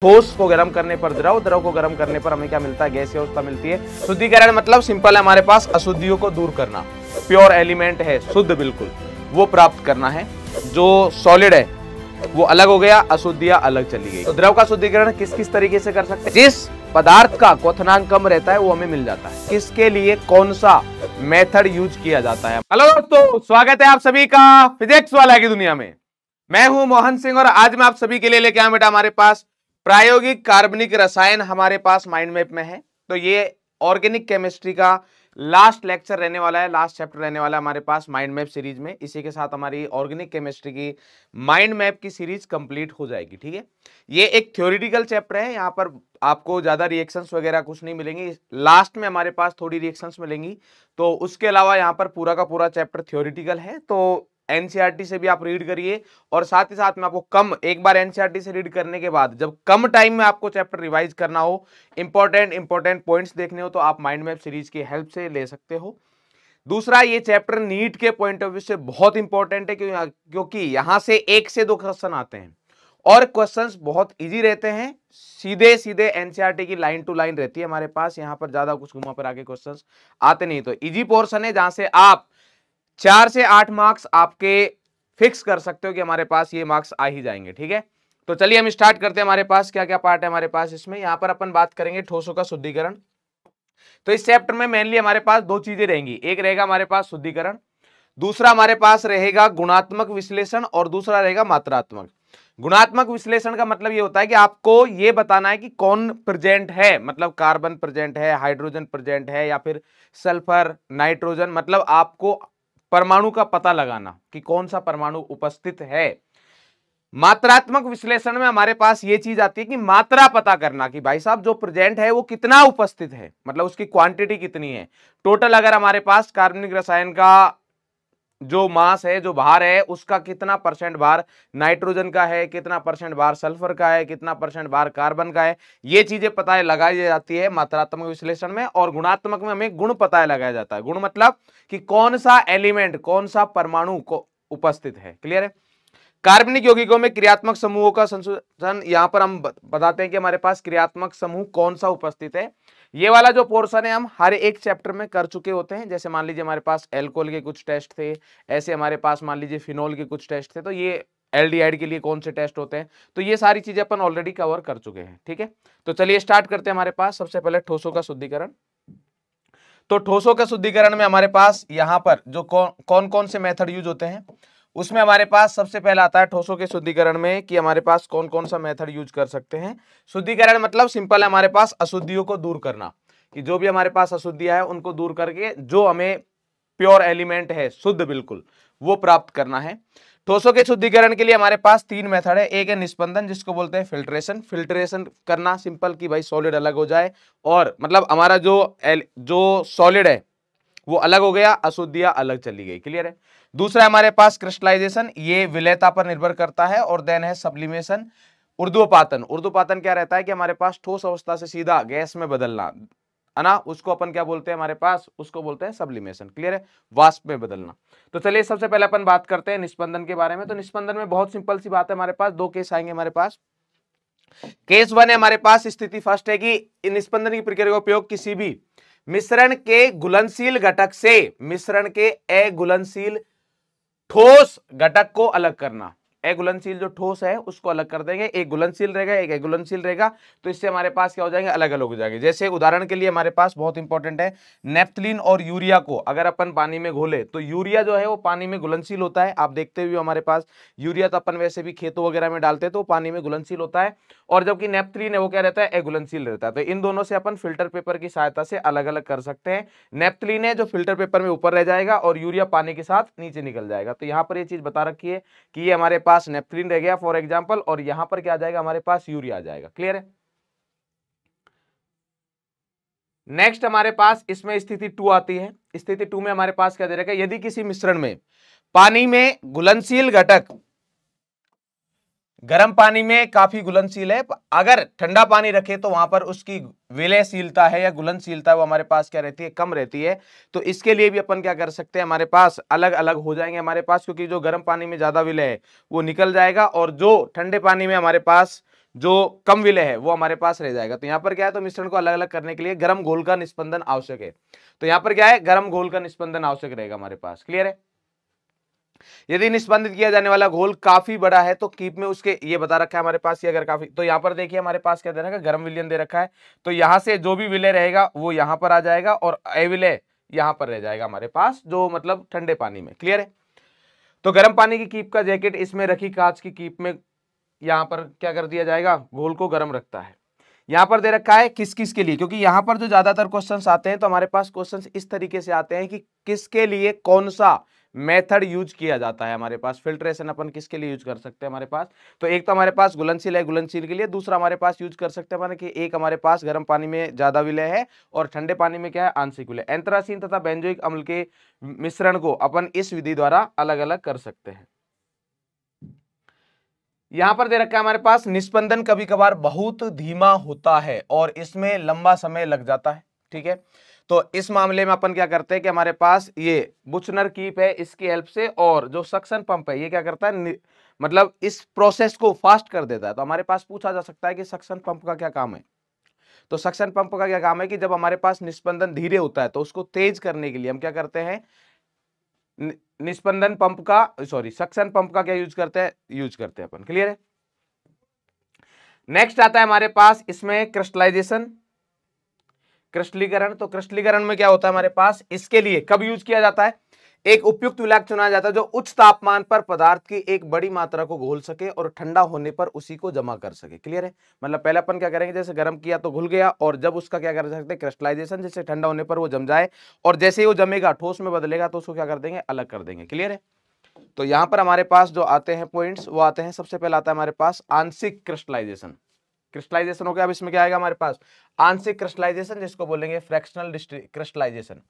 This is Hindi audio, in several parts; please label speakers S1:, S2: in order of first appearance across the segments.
S1: ठोस को गर्म करने पर द्रव, द्रव को गर्म करने पर हमें क्या मिलता है? गैसीय अवस्था मिलती है। शुद्धिकरण मतलब सिंपल है, हमारे पास अशुद्धियों को दूर करना, प्योर एलिमेंट है, शुद्ध बिल्कुल, वो प्राप्त करना है। जो सॉलिड है वो अलग हो गया, अशुद्धियां अलग चली गई। तो द्रव का शुद्धिकरण किस किस तरीके से कर सकते हैं? जिस पदार्थ का क्वथनांक कम रहता है वो हमें मिल जाता है। किसके लिए कौन सा मेथड यूज किया जाता है? हेलो दोस्तों, स्वागत है आप सभी का फिजिक्स वाला की दुनिया में। मैं हूं मोहन सिंह और आज मैं आप सभी के लिए लेके आया बेटा हमारे पास प्रायोगिक कार्बनिक रसायन हमारे पास माइंड मैप में है। तो ये ऑर्गेनिक केमिस्ट्री का लास्ट लेक्चर रहने वाला है, लास्ट चैप्टर रहने वाला है हमारे पास माइंड मैप सीरीज में। इसी के साथ हमारी ऑर्गेनिक केमिस्ट्री की माइंड मैप की सीरीज कंप्लीट हो जाएगी। ठीक है, ये एक थ्योरेटिकल चैप्टर है, यहाँ पर आपको ज्यादा रिएक्शंस वगैरह कुछ नहीं मिलेंगी। लास्ट में हमारे पास थोड़ी रिएक्शंस मिलेंगी, तो उसके अलावा यहाँ पर पूरा का पूरा चैप्टर थ्योरेटिकल है। तो एनसीईआरटी से भी आप रीड करिए और साथ ही साथ में आपको एक बार एनसीईआरटी से रीड करने के बाद जब कम टाइम में आपको चैप्टर रिवाइज करना हो, इंपॉर्टेंट पॉइंट्स देखने हो, तो आप माइंड मैप सीरीज की हेल्प से ले सकते हो। दूसरा, ये चैप्टर नीट के पॉइंट ऑफ व्यू से बहुत इंपॉर्टेंट है क्योंकि यहां से 1 से 2 क्वेश्चन आते हैं और क्वेश्चंस बहुत इजी रहते हैं। सीधे सीधे एनसीईआरटी की लाइन टू लाइन रहती है हमारे पास, यहां पर ज्यादा कुछ घुमा पर आगे क्वेश्चंस आते नहीं। तो इजी पोर्शन है जहां से आप 4 से 8 मार्क्स आपके फिक्स कर सकते हो कि हमारे पास ये मार्क्स आ ही जाएंगे। ठीक है, तो चलिए हम स्टार्ट करते हैं। हमारे पास क्या क्या पार्ट है हमारे पास इसमें? यहां पर अपन बात करेंगे ठोसों का शुद्धिकरण। तो इस चैप्टर में मेनली हमारे पास 2 चीजें रहेंगी, एक रहेगा हमारे पास शुद्धिकरण, दूसरा हमारे पास रहेगा गुणात्मक विश्लेषण और दूसरा रहेगा मात्रात्मक। गुणात्मक विश्लेषण का मतलब ये होता है कि आपको ये बताना है कि कौन प्रेजेंट है, मतलब कार्बन प्रेजेंट है, हाइड्रोजन प्रेजेंट है या फिर सल्फर, नाइट्रोजन, मतलब आपको परमाणु का पता लगाना कि कौन सा परमाणु उपस्थित है। मात्रात्मक विश्लेषण में हमारे पास ये चीज आती है कि मात्रा पता करना कि भाई साहब जो प्रेजेंट है वो कितना उपस्थित है, मतलब उसकी क्वांटिटी कितनी है। टोटल अगर हमारे पास कार्बनिक रसायन का जो मास है, जो भार है, उसका कितना परसेंट भार नाइट्रोजन का है, कितना परसेंट भार सल्फर का है, कितना परसेंट भार कार्बन का है, ये चीजें पता लगाई जाती है मात्रात्मक विश्लेषण में। और गुणात्मक में हमें गुण पता लगाया जाता है। गुण मतलब कि कौन सा एलिमेंट, कौन सा परमाणु को उपस्थित है। क्लियर है? कार्बनिक यौगिकों में क्रियात्मक समूहों का संशोधन, यहां पर हम बताते हैं कि हमारे पास क्रियात्मक समूह कौन सा उपस्थित है। ये वाला जो पोर्शन है हम हर एक चैप्टर में कर चुके होते हैं। जैसे मान लीजिए हमारे पास एल्कोहल के कुछ टेस्ट थे, ऐसे हमारे पास मान लीजिए फिनोल के कुछ टेस्ट थे, तो ये एल्डिहाइड के लिए कौन से टेस्ट होते हैं, तो ये सारी चीजें अपन ऑलरेडी कवर कर चुके हैं। ठीक है, तो चलिए स्टार्ट करते हैं। हमारे पास सबसे पहले ठोसों का शुद्धिकरण। तो ठोसों का शुद्धिकरण में हमारे पास यहाँ पर जो कौन कौन से मेथड यूज होते हैं, उसमें हमारे पास सबसे पहला आता है ठोसों के शुद्धिकरण में कि हमारे पास कौन कौन सा मेथड यूज कर सकते हैं। शुद्धिकरण मतलब सिंपल है, हमारे पास अशुद्धियों को दूर करना, कि जो भी हमारे पास अशुद्धियां है उनको दूर करके जो हमें प्योर एलिमेंट है, शुद्ध बिल्कुल, वो प्राप्त करना है। ठोसों के शुद्धिकरण के लिए हमारे पास 3 मेथड है। एक है निस्पंदन, जिसको बोलते हैं फिल्ट्रेशन। फिल्ट्रेशन करना सिंपल कि भाई सॉलिड अलग हो जाए, और मतलब हमारा जो सॉलिड है वो अलग हो गया, अशुद्धियां अलग चली गई। क्लियर है? दूसरा हमारे पास क्रिस्टलाइजेशन, ये विलयता पर निर्भर करता है। और देन है सब्लिमेशन, ऊर्ध्वपातन। ऊर्ध्वपातन क्या रहता है कि हमारे पास ठोस अवस्था से सीधा गैस में बदलना है ना, उसको अपन क्या बोलते हैं हमारे पास, उसको बोलते हैं सब्लिमेशन। क्लियर है? वाष्प में बदलना। तो चलिए सबसे पहले अपन बात करते हैं निस्पंदन के बारे में। तो निस्पंदन में बहुत सिंपल सी बात है, हमारे पास 2 केस आएंगे हमारे पास। केस 1 है हमारे पास, स्थिति फर्स्ट है कि निस्पंदन की प्रक्रिया का उपयोग किसी भी मिश्रण के घुलनशील घटक से मिश्रण के अघुलनशील ठोस घटक को अलग करना। अघुलनशील जो ठोस है उसको अलग कर देंगे, एक घुलनशील रहेगा एक अघुलनशील रहेगा, तो इससे हमारे पास क्या हो जाएंगे, अलग अलग हो जाएंगे। जैसे उदाहरण के लिए हमारे पास बहुत इंपॉर्टेंट है, नेफ्थलीन और यूरिया को अगर अपन पानी में घोले तो यूरिया जो है वो पानी में घुलनशील होता है। आप देखते हुए हमारे पास यूरिया तो अपन वैसे भी खेतों वगैरह में डालते हैं तो पानी में घुलनशील होता है, और जबकि नेफ्थलीन है वो क्या रहता है, अघुलनशील रहता है। तो इन दोनों से अपन फिल्टर पेपर की सहायता से अलग अलग कर सकते हैं। नेफ्थलीन है जो फिल्टर पेपर में ऊपर रह जाएगा और यूरिया पानी के साथ नीचे निकल जाएगा। तो यहाँ पर ये चीज बता रखी है कि ये हमारे पास नेफ्थलीन रह गया फॉर एग्जांपल, और यहां पर क्या आ जाएगा, हमारे पास यूरिया आ जाएगा। क्लियर है? नेक्स्ट हमारे पास इसमें स्थिति 2 आती है। स्थिति 2 में हमारे पास क्या दे रखा है, यदि किसी मिश्रण में पानी में घुलनशील घटक गर्म पानी में काफी घुलनशील है, अगर ठंडा पानी रखे तो वहां पर उसकी विलयशीलता है या घुलनशीलता वो हमारे पास क्या रहती है, कम रहती है। तो इसके लिए भी अपन क्या कर सकते हैं, हमारे पास अलग अलग हो जाएंगे हमारे पास, क्योंकि जो गर्म पानी में ज्यादा विलय है वो निकल जाएगा, और जो ठंडे पानी में हमारे पास जो कम विलय है वो हमारे पास रह जाएगा। तो यहाँ पर क्या है, तो मिश्रण को अलग अलग करने के लिए गर्म घोल का निस्पंदन आवश्यक है। तो यहाँ पर क्या है, गर्म घोल का निस्पंदन आवश्यक रहेगा हमारे पास। क्लियर है। यदि निस्पंदित किया जाने वाला घोल काफी बड़ा है तो कीप में उसके, ये बता रखा है हमारे पास, ये अगर काफी, तो यहाँ पर देखिए हमारे पास क्या दे रखा है, गर्म विलयन दे रखा है। तो यहाँ से जो भी विलय रहेगा वो यहाँ पर आ जाएगा और अविलय यहाँ पर रह जाएगा हमारे पास, जो मतलब ठंडे पानी में। क्लियर है। तो गर्म पानी की कीप का जैकेट इसमें रखी कांच की कीप में यहाँ पर क्या कर दिया जाएगा, घोल को गर्म रखता है। यहाँ पर दे रखा है किस किस के लिए, क्योंकि यहाँ पर जो ज्यादातर क्वेश्चंस आते हैं तो हमारे पास क्वेश्चंस इस तरीके से आते हैं कि किसके लिए कौन सा मेथड यूज किया जाता है। हमारे पास फिल्ट्रेशन अपन किसके लिए यूज कर सकते हैं हमारे पास, तो एक तो हमारे पास घुलनशील है, घुलनशील के लिए। दूसरा हमारे पास यूज कर सकते हैं माने कि एक हमारे पास गर्म पानी में ज्यादा विलय है और ठंडे पानी में क्या है, आंशिक विलय। एंथ्रासीन तथा बेंजोइक अम्ल के मिश्रण को अपन इस विधि द्वारा अलग अलग कर सकते हैं। यहां पर दे रखा है हमारे पास, निस्पंदन कभी कभार बहुत धीमा होता है और इसमें लंबा समय लग जाता है। ठीक है। तो इस मामले में अपन क्या करते हैं कि हमारे पास ये बुचनर कीप है, इसकी हेल्प से, और जो सक्शन पंप है ये क्या करता है, मतलब इस प्रोसेस को फास्ट कर देता है। तो हमारे पास पूछा जा सकता है कि सक्शन पंप का क्या काम है। तो सक्शन पंप का क्या काम है कि जब हमारे पास निस्पंदन धीरे होता है तो उसको तेज करने के लिए हम क्या करते हैं, निस्पंदन पंप का, सॉरी सक्शन पंप का क्या यूज करते हैं अपन। क्लियर है। नेक्स्ट आता है हमारे पास इसमें क्रिस्टलाइजेशन, क्रिस्टलीकरण। तो क्रिस्टलीकरण में क्या होता है हमारे पास, इसके लिए कब यूज किया जाता है, एक उपयुक्त विलायक चुना जाता है जो उच्च तापमान पर पदार्थ की एक बड़ी मात्रा को घोल सके और ठंडा होने पर उसी को जमा कर सके। क्लियर है। मतलब पहले अपन क्या करेंगे, जैसे गर्म किया तो घुल गया, और जब उसका क्या कर सकते हैं, क्रिस्टलाइजेशन, जैसे ठंडा होने पर वो जम जाए, और जैसे ही वो जमेगा ठोस में बदलेगा तो उसको क्या कर देंगे, अलग कर देंगे। क्लियर है। तो यहां पर हमारे पास जो आते हैं पॉइंट्स वो आते हैं, सबसे पहले आता है हमारे पास आंशिक क्रिस्टलाइजेशन। क्रिस्टलाइजेशन हो गया। अब इसमें क्या आएगा हमारे पास, आंशिक क्रिस्टलाइजेशन, जिसको बोलेंगे फ्रैक्शनल क्रिस्टलाइजेशन।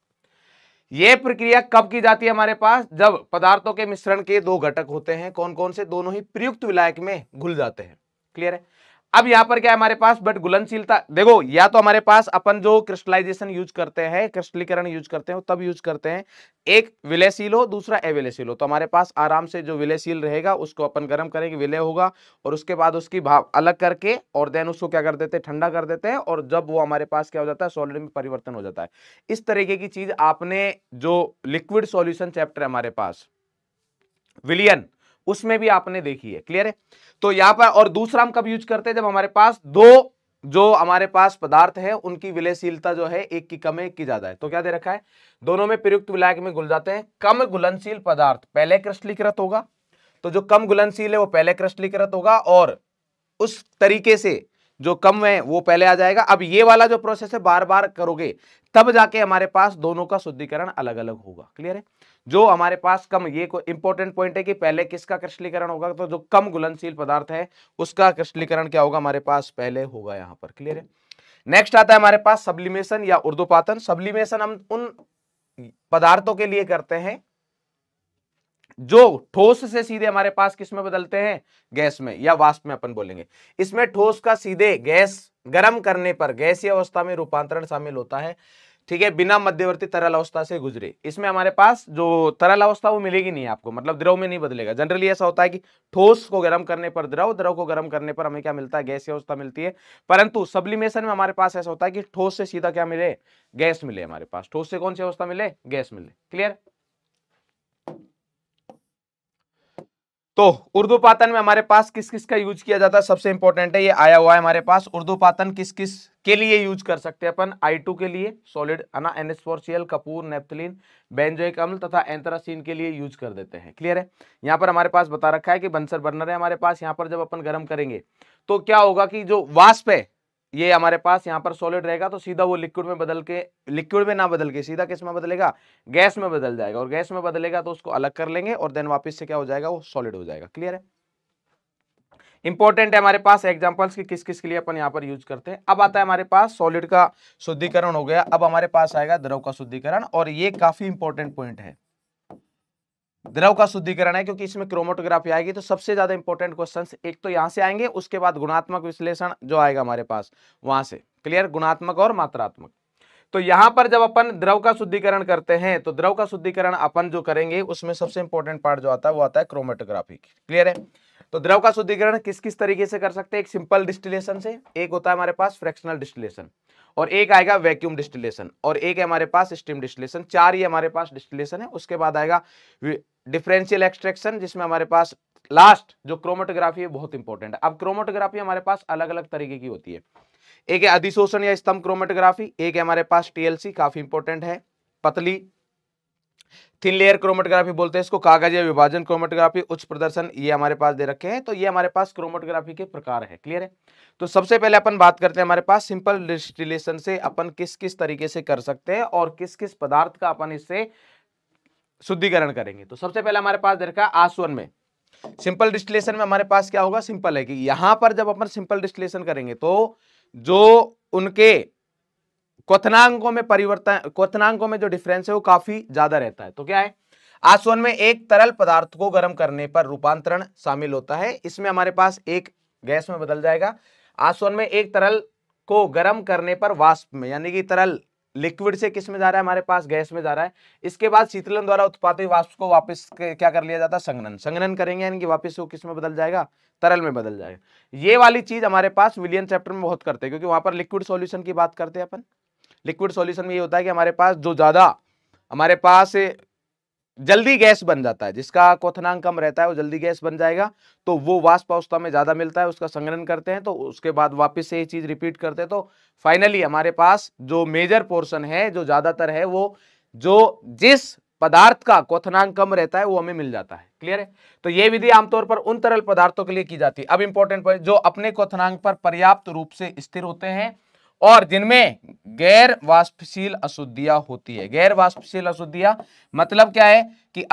S1: यह प्रक्रिया कब की जाती है हमारे पास, जब पदार्थों के मिश्रण के दो घटक होते हैं, कौन कौन से, दोनों ही प्रयुक्त विलायक में घुल जाते हैं। क्लियर है। अब यहां पर क्या है हमारे पास, बट घुलनशीलता देखो, या तो हमारे पास अपन जो क्रिस्टलाइजेशन यूज करते हैं, क्रिस्टलीकरण यूज करते हैं, तब यूज करते हैं एक विलयशील हो, दूसरा अविलयशील हो। तो हमारे पास आराम से जो विलयशील रहेगा उसको अपन गर्म करेंगे, विलय होगा, और उसके बाद उसकी भाप अलग करके और देन उसको क्या कर देते हैं, ठंडा कर देते हैं, और जब वो हमारे पास क्या हो जाता है, सॉलिड में परिवर्तन हो जाता है। इस तरीके की चीज आपने जो लिक्विड सॉल्यूशन चैप्टर है हमारे पास, विलियन, उसमें भी आपने देखी है। क्लियर है। तो यहां पर, और दूसरा हम कब यूज करते हैं, जब हमारे पास दो जो हमारे पास पदार्थ है उनकी विलयशीलता जो है एक की कम है एक की ज्यादा है। तो क्या दे रखा है, दोनों में प्रयुक्त विलायक में घुल जाते हैं। कम घुलनशील पदार्थ पहले क्रिस्टलीकृत होगा, तो जो कम घुलनशील है वो पहले क्रिस्टलीकृत होगा, और उस तरीके से जो कम है वो पहले आ जाएगा। अब ये वाला जो प्रोसेस है बार बार करोगे तब जाके हमारे पास दोनों का शुद्धिकरण अलग अलग होगा। क्लियर है। जो हमारे पास कम, ये को इंपॉर्टेंट पॉइंट है कि पहले किसका क्रिस्टलीकरण होगा, तो जो कम घुलनशील पदार्थ है उसका क्रिस्टलीकरण क्या होगा हमारे पास, पहले होगा यहां पर। क्लियर है। नेक्स्ट आता है हमारे पास सब्लिमेशन या ऊर्ध्वपातन। सब्लिमेशन हम उन पदार्थों के लिए करते हैं जो ठोस से सीधे हमारे पास किस में बदलते हैं, गैस में या वाष्प में अपन बोलेंगे। इसमें ठोस का सीधे गैस गर्म करने पर गैसीय अवस्था में रूपांतरण शामिल होता है। ठीक है, बिना मध्यवर्ती तरल अवस्था से गुजरे। इसमें हमारे पास जो तरल अवस्था वो मिलेगी नहीं आपको, मतलब द्रव में नहीं बदलेगा। जनरली ऐसा होता है कि ठोस को गर्म करने पर द्रव, द्रव को गर्म करने पर हमें क्या मिलता है, गैसीय अवस्था मिलती है। परंतु सब्लिमेशन में हमारे पास ऐसा होता है कि ठोस से सीधा क्या मिले, गैस मिले हमारे पास। ठोस से कौन सी अवस्था मिले, गैस मिले। क्लियर। तो ऊर्ध्वपातन में हमारे पास किस किस का यूज किया जाता है, सबसे इंपॉर्टेंट है ये आया हुआ है हमारे पास। ऊर्ध्वपातन किस किस के लिए यूज कर सकते हैं अपन, I2 के लिए सॉलिड है ना, NH4Cl, कपूर, नेप्थलीन, बेंजोइक अम्ल तथा एंथ्रासीन के लिए यूज कर देते हैं। क्लियर है। यहाँ पर हमारे पास बता रखा है कि बंसर बर्नर है हमारे पास। यहाँ पर जब अपन गर्म करेंगे तो क्या होगा कि जो वाष्प है ये हमारे पास यहाँ पर सॉलिड रहेगा, तो सीधा वो लिक्विड में बदल के, लिक्विड में ना बदल के सीधा किस में बदलेगा, गैस में बदल जाएगा, और गैस में बदलेगा तो उसको अलग कर लेंगे और देन वापस से क्या हो जाएगा, वो सॉलिड हो जाएगा। क्लियर है। इंपॉर्टेंट है हमारे पास एग्जांपल्स की किस किस के लिए अपन यहाँ पर यूज करते हैं। अब आता है हमारे पास सॉलिड का शुद्धिकरण हो गया, अब हमारे पास आएगा द्रव का शुद्धिकरण, और ये काफी इंपॉर्टेंट पॉइंट है। द्रव का शुद्धिकरण है क्योंकि इसमें क्रोमेटोग्राफी आएगी, तो सबसे ज्यादा इंपॉर्टेंट क्वेश्चंस एक तो यहां से आएंगे, उसके बाद गुणात्मक विश्लेषण जो आएगा हमारे पास वहां से। क्लियर, गुणात्मक और मात्रात्मक। तो यहां पर जब अपन द्रव का शुद्धिकरण करते हैं तो द्रव का शुद्धिकरण अपन जो करेंगे उसमें सबसे इंपॉर्टेंट पार्ट जो आता है वो आता है क्रोमेटोग्राफी। क्लियर है। तो द्रव का शुद्धिकरण किस किस तरीके से कर सकते हैं? एक सिंपल डिस्टिलेशन से, एक होता है हमारे पास फ्रैक्शनल डिस्टिलेशन, और एक आएगा वैक्यूम डिस्टिलेशन, और एक है हमारे पास स्टीम डिस्टिलेशन। चार ही हमारे पास डिस्टिलेशन है। उसके बाद आएगा डिफरेंशियल एक्सट्रैक्शन, जिसमें हमारे पास लास्ट जो क्रोमेटोग्राफी है बहुत इंपॉर्टेंट है। अब क्रोमेटोग्राफी हमारे पास अलग अलग तरीके की होती है। एक है अधिशोषण या स्तंभ क्रोमेटोग्राफी, एक है हमारे पास टीएलसी, काफी इंपॉर्टेंट है, पतली थिन लेयर क्रोमेटोग्राफी बोलते हैं इसको, कागज या विभाजन क्रोमेटोग्राफी, उच्च प्रदर्शन, ये हमारे पास दे रखे हैं। तो ये हमारे पास क्रोमेटोग्राफी के प्रकार है। क्लियर है? तो सबसे पहले अपन बात करते हैं हमारे पास सिंपल डिस्टिलेशन से अपन किस किस तरीके से कर सकते हैं और किस किस पदार्थ का अपन इससे शुद्धिकरण करेंगे। तो सबसे पहले हमारे पास दे रखा है आसवन में। सिंपल डिस्टिलेशन में हमारे पास क्या होगा? सिंपल है कि यहां पर जब अपन सिंपल डिस्टिलेशन करेंगे तो जो उनके क्वथनांकों में परिवर्तन, क्वथनांकों में जो डिफरेंस है वो काफी ज्यादा रहता है। तो क्या है? आसवन में एक तरल पदार्थ को गर्म करने पर रूपांतरण शामिल होता है। इसमें हमारे पास एक गैस में बदल जाएगा। आसवन में एक तरल को गर्म करने पर वाष्प में, यानी कि तरल लिक्विड से किस में जा रहा है? हमारे पास गैस में जा रहा है। इसके बाद शीतलन द्वारा उत्पादित वाष्प को वापस क्या कर लिया जाता है? संघनन। संघनन करेंगे यानी कि वापस वो किस में बदल जाएगा? तरल में बदल जाएगा। ये वाली चीज हमारे पास विलियन चैप्टर में बहुत करते हैं, क्योंकि वहां पर लिक्विड सॉल्यूशन की बात करते हैं अपन। लिक्विड सॉल्यूशन में ये होता है कि हमारे पास जो ज्यादा हमारे पास जल्दी गैस बन जाता है, जिसका क्वथनांक कम रहता है वो जल्दी गैस बन जाएगा, तो वो वाष्प अवस्था में ज्यादा मिलता है, उसका संघनन करते हैं, तो उसके बाद वापस से ये चीज रिपीट करते हैं। तो फाइनली हमारे पास जो मेजर पोर्शन है, जो ज्यादातर है, वो जो जिस पदार्थ का क्वथनांक कम रहता है वो हमें मिल जाता है। क्लियर है? तो ये विधि आमतौर पर उन तरल पदार्थों के लिए की जाती है। अब इंपॉर्टेंट पॉइंट, जो अपने क्वथनांक पर पर्याप्त रूप से स्थिर होते हैं और जिनमें गैर वाष्पशील अशुद्धियां होती है। गैर वाष्पशील अशुद्धियां मतलब क्या है? कि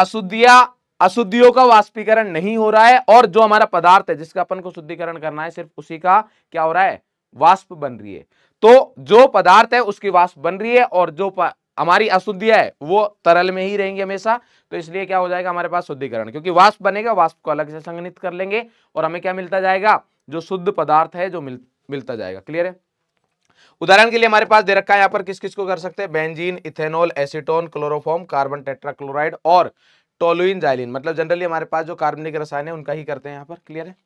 S1: अशुद्धियों का वाष्पीकरण नहीं हो रहा है, और जो हमारा पदार्थ है जिसका अपन को शुद्धिकरण करना है, सिर्फ उसी का क्या हो रहा है? वाष्प बन रही है। तो जो पदार्थ है उसकी वाष्प बन रही है, और जो हमारी अशुद्धियां है वो तरल में ही रहेंगी हमेशा। तो इसलिए क्या हो जाएगा हमारे पास? शुद्धिकरण। क्योंकि वाष्प बनेगा, वाष्प को अलग से संघनित कर लेंगे और हमें क्या मिलता जाएगा? जो शुद्ध पदार्थ है जो मिलता जाएगा। क्लियर है? उदाहरण के लिए हमारे पास दे रखा है यहाँ पर किस किस को कर सकते हैं? Benzene, ethanol, acetone, chloroform, carbon tetrachloride और टोलुइन जाइलिन। मतलब जनरली हमारे पास जो कार्बनिक रसायन है उनका ही करते हैं यहाँ पर। क्लियर है?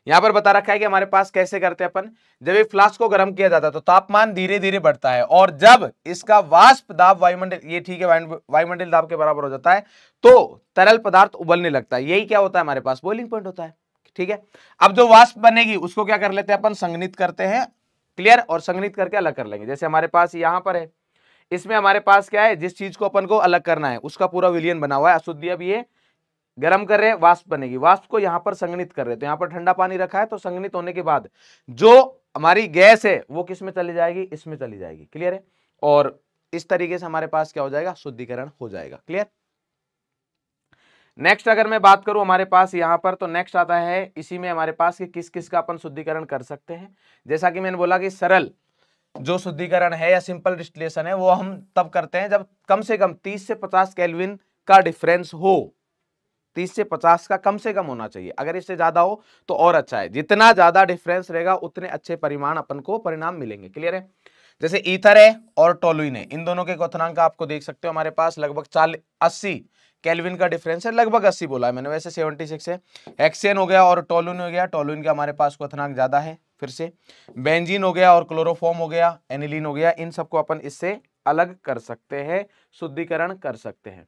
S1: यहां पर बता रखा है कि हमारे पास कैसे करते हैं अपन। जब एक फ्लास्क को गर्म किया जाता है तो तापमान धीरे धीरे बढ़ता है, और जब इसका वाष्प दाब वायुमंडल, ये ठीक है, वायुमंडल दाब के बराबर हो जाता है, तो तरल पदार्थ उबलने लगता है। यही क्या होता है? हमारे पास बॉइलिंग पॉइंट होता है। ठीक है? अब जो वाष्प बनेगी उसको क्या कर लेते हैं अपन? संघनित करते हैं। क्लियर? और संघनित करके अलग कर लेंगे। जैसे हमारे पास यहां पर है, इसमें हमारे पास क्या है? जिस चीज को अपन को अलग करना है उसका पूरा विलयन बना हुआ है। अशुद्धियां भी है, गर्म कर रहे हैं, वाष्प बनेगी, वाष्प को यहां पर संघनित कर रहे हैं। तो यहां पर ठंडा पानी रखा है, तो संघनित होने के बाद जो हमारी गैस है वो किस में चली जाएगी? इसमें चली जाएगी। क्लियर है? और इस तरीके से हमारे पास क्या हो जाएगा? शुद्धिकरण हो जाएगा। क्लियर? नेक्स्ट अगर मैं बात करूं हमारे पास यहां पर, तो नेक्स्ट आता है इसी में हमारे पास कि किस किस का अपन शुद्धिकरण कर सकते हैं। जैसा कि मैंने बोला कि सरल जो शुद्धिकरण है या सिंपल डिस्टिलेशन है वो हम तब करते हैं जब कम से कम 30 से 50 केल्विन का डिफरेंस हो। 30 से 50 का कम से कम होना चाहिए। अगर इससे ज्यादा हो तो और अच्छा है। जितना ज्यादा डिफरेंस रहेगा उतने अच्छे परिमाण अपन को परिणाम मिलेंगे। क्लियर है? जैसे ईथर है और टोलुइन है, इन दोनों के क्वथनांक आपको देख सकते हो हमारे पास लगभग 80 केल्विन का डिफरेंस है। लगभग 80 बोला है मैंने, वैसे 76 है। हेक्सेन हो गया और टोलुइन हो गया, टोलुइन का हमारे पास क्वथनांक ज्यादा है। फिर से बेंजीन हो गया और क्लोरोफॉर्म हो गया, एनिलीन हो गया, इन सबको अपन इससे अलग कर सकते हैं, शुद्धिकरण कर सकते हैं।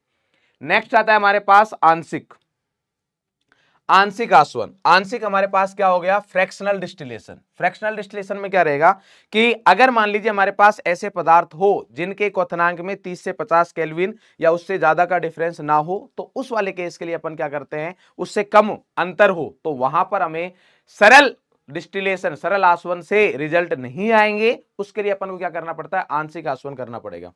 S1: नेक्स्ट आता है हमारे पास आंशिक आसवन। आंशिक हमारे पास क्या हो गया? Fractional distillation. फ्रैक्शनल डिस्टिलेशन में क्या रहेगा कि अगर मान लीजिए हमारे पास ऐसे पदार्थ हो जिनके क्वथनांक में 30 से 50 केल्विन या उससे ज्यादा का डिफरेंस ना हो, तो उस वाले केस के लिए अपन क्या करते हैं? उससे कम अंतर हो तो वहां पर हमें सरल डिस्टिलेशन, सरल आसवन से रिजल्ट नहीं आएंगे। उसके लिए अपन को क्या करना पड़ता है? आंशिक आसवन करना पड़ेगा।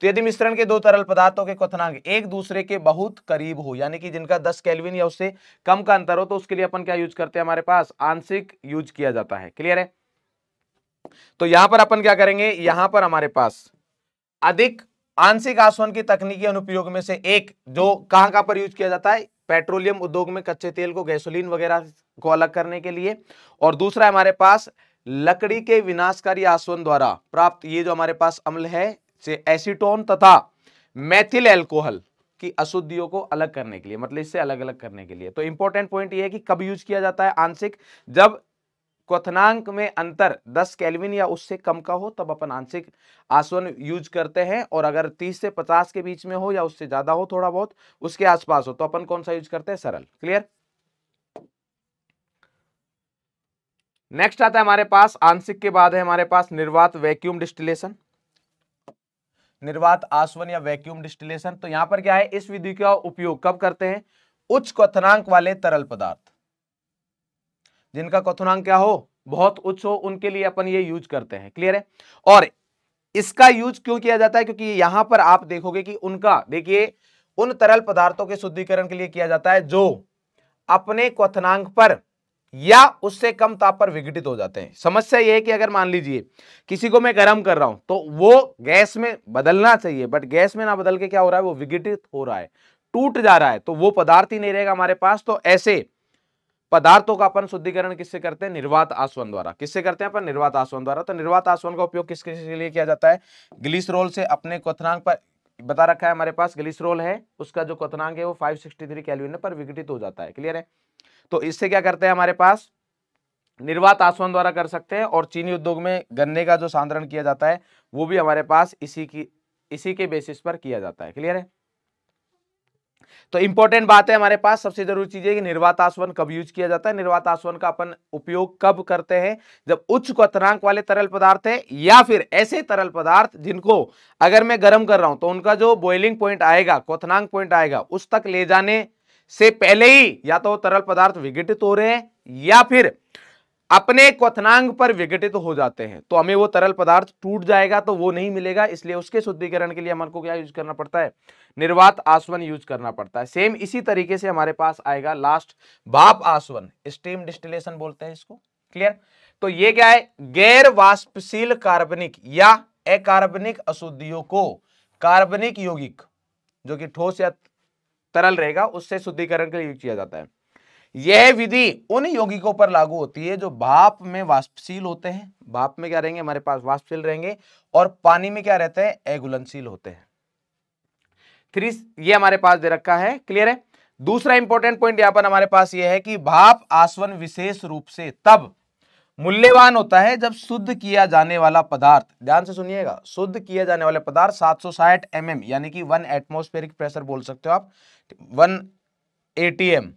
S1: तो यदि मिश्रण के दो तरल पदार्थों के क्वथनांक एक दूसरे के बहुत करीब हो, यानी कि जिनका 10 केल्विन या उससे कम का अंतर हो, तो उसके लिए अपन क्या यूज करते हैं? हमारे पास आंशिक यूज किया जाता है। क्लियर है? तो यहां पर अपन क्या करेंगे? यहां पर हमारे पास अधिक आंशिक आसवन की तकनीकी अनुप्रयोग में से एक जो कहां पर यूज किया जाता है? पेट्रोलियम उद्योग में कच्चे तेल को, गैसोलीन वगैरह को अलग करने के लिए। और दूसरा हमारे पास लकड़ी के विनाशकारी आसवन द्वारा प्राप्त ये जो हमारे पास अम्ल है, से एसीटोन तथा मेथिल एल्कोहल कि अशुद्धियों को अलग करने के लिए, मतलब इससे अलग अलग करने के लिए। तो इंपॉर्टेंट पॉइंट ये है कि कब यूज किया जाता है आंशिक, जब क्वथनांक में अंतर 10 केल्विन या उससे कम का हो तब अपन आंशिक आसवन यूज करते हैं, और अगर 30 से 50 के बीच में हो या उससे ज्यादा हो, थोड़ा बहुत उसके आसपास हो, तो अपन कौन सा यूज करते हैं, सरल। क्लियर। नेक्स्ट आता है हमारे पास आंशिक के बाद है हमारे पास निर्वात वैक्यूम डिस्टिलेशन, निर्वात आसवन या वैक्यूम डिस्टिलेशन। तो यहां पर क्या है, इस विधि का उपयोग कब करते हैं, उच्च क्वथनांक वाले तरल पदार्थ, जिनका क्वथनांक क्या हो, बहुत उच्च हो, उनके लिए अपन ये यूज करते हैं। क्लियर है। और इसका यूज क्यों किया जाता है, क्योंकि यहां पर आप देखोगे कि उनका, देखिए उन तरल पदार्थों के शुद्धिकरण के लिए किया जाता है जो अपने क्वथनांक पर या उससे कम ताप पर विघटित हो जाते हैं। समस्या यह है कि अगर मान लीजिए किसी को मैं गर्म कर रहा हूं तो वो गैस में बदलना चाहिए, बट गैस में ना बदल के क्या हो रहा है, वो विघटित हो रहा है, टूट जा रहा है, तो वो पदार्थ ही नहीं रहेगा हमारे पास। तो ऐसे पदार्थों का अपन शुद्धिकरण किससे करते हैं, निर्वात आसवन द्वारा। किससे करते हैं अपन, निर्वात आसवन द्वारा। तो निर्वात आसवन का उपयोग किसके लिए किया जाता है, ग्लिसरॉल से अपने क्वथनांक पर बता रखा है हमारे पास, ग्लिसरॉल है, उसका जो क्वथनांक है वो 563 केल्विन पर विघटित हो जाता है। क्लियर है। तो इससे क्या करते हैं हमारे पास, निर्वात आसवन द्वारा कर सकते हैं। और चीनी उद्योग में गन्ने का जो सांद्रण किया जाता है वो भी हमारे पास इसी के बेसिस पर किया जाता है। क्लियर है। तो इंपॉर्टेंट बात है हमारे पास, सबसे जरूरी चीज है कि निर्वात आसवन कब यूज किया जाता है। निर्वात आसवन का अपन उपयोग कब करते हैं, जब उच्च क्वथनांक वाले तरल पदार्थ है या फिर ऐसे तरल पदार्थ जिनको अगर मैं गर्म कर रहा हूं तो उनका जो बॉइलिंग पॉइंट आएगा, क्वथनांक पॉइंट आएगा, उस तक ले जाने से पहले ही या तो तरल पदार्थ विघटित हो रहे हैं या फिर अपने क्वथनांक पर विघटित हो जाते हैं, तो हमें वो तरल पदार्थ टूट जाएगा, तो वो नहीं मिलेगा। इसलिए उसके शुद्धिकरण के लिए हमको क्या यूज करना पड़ता है, निर्वात आसवन यूज करना पड़ता है। सेम इसी तरीके से हमारे पास आएगा लास्ट भाप आसवन, स्टीम डिस्टिलेशन बोलते हैं इसको। क्लियर। तो ये क्या है, गैर वाष्पशील कार्बनिक या अकार्बनिक अशुद्धियों को कार्बनिक यौगिक जो कि ठोस या तरल रहेगा उससे शुद्धिकरण के लिए यूज किया जाता है। यह विधि उन यौगिकों पर लागू होती है जो भाप में वाष्पशील होते हैं, भाप में क्या रहेंगे हमारे पास, वाष्पशील रहेंगे, और पानी में क्या रहते हैं, अघुलनशील होते हैं। 3 ये हमारे पास दे रखा है। क्लियर है। दूसरा इंपॉर्टेंट पॉइंट यहां पर हमारे पास यह है कि भाप आसवन विशेष रूप से तब मूल्यवान होता है जब शुद्ध किया जाने वाला पदार्थ, ध्यान से सुनिएगा, शुद्ध किया जाने वाले पदार्थ 760 mm यानी कि 1 एटमॉस्फेरिक प्रेशर बोल सकते हो आप, 1 ATM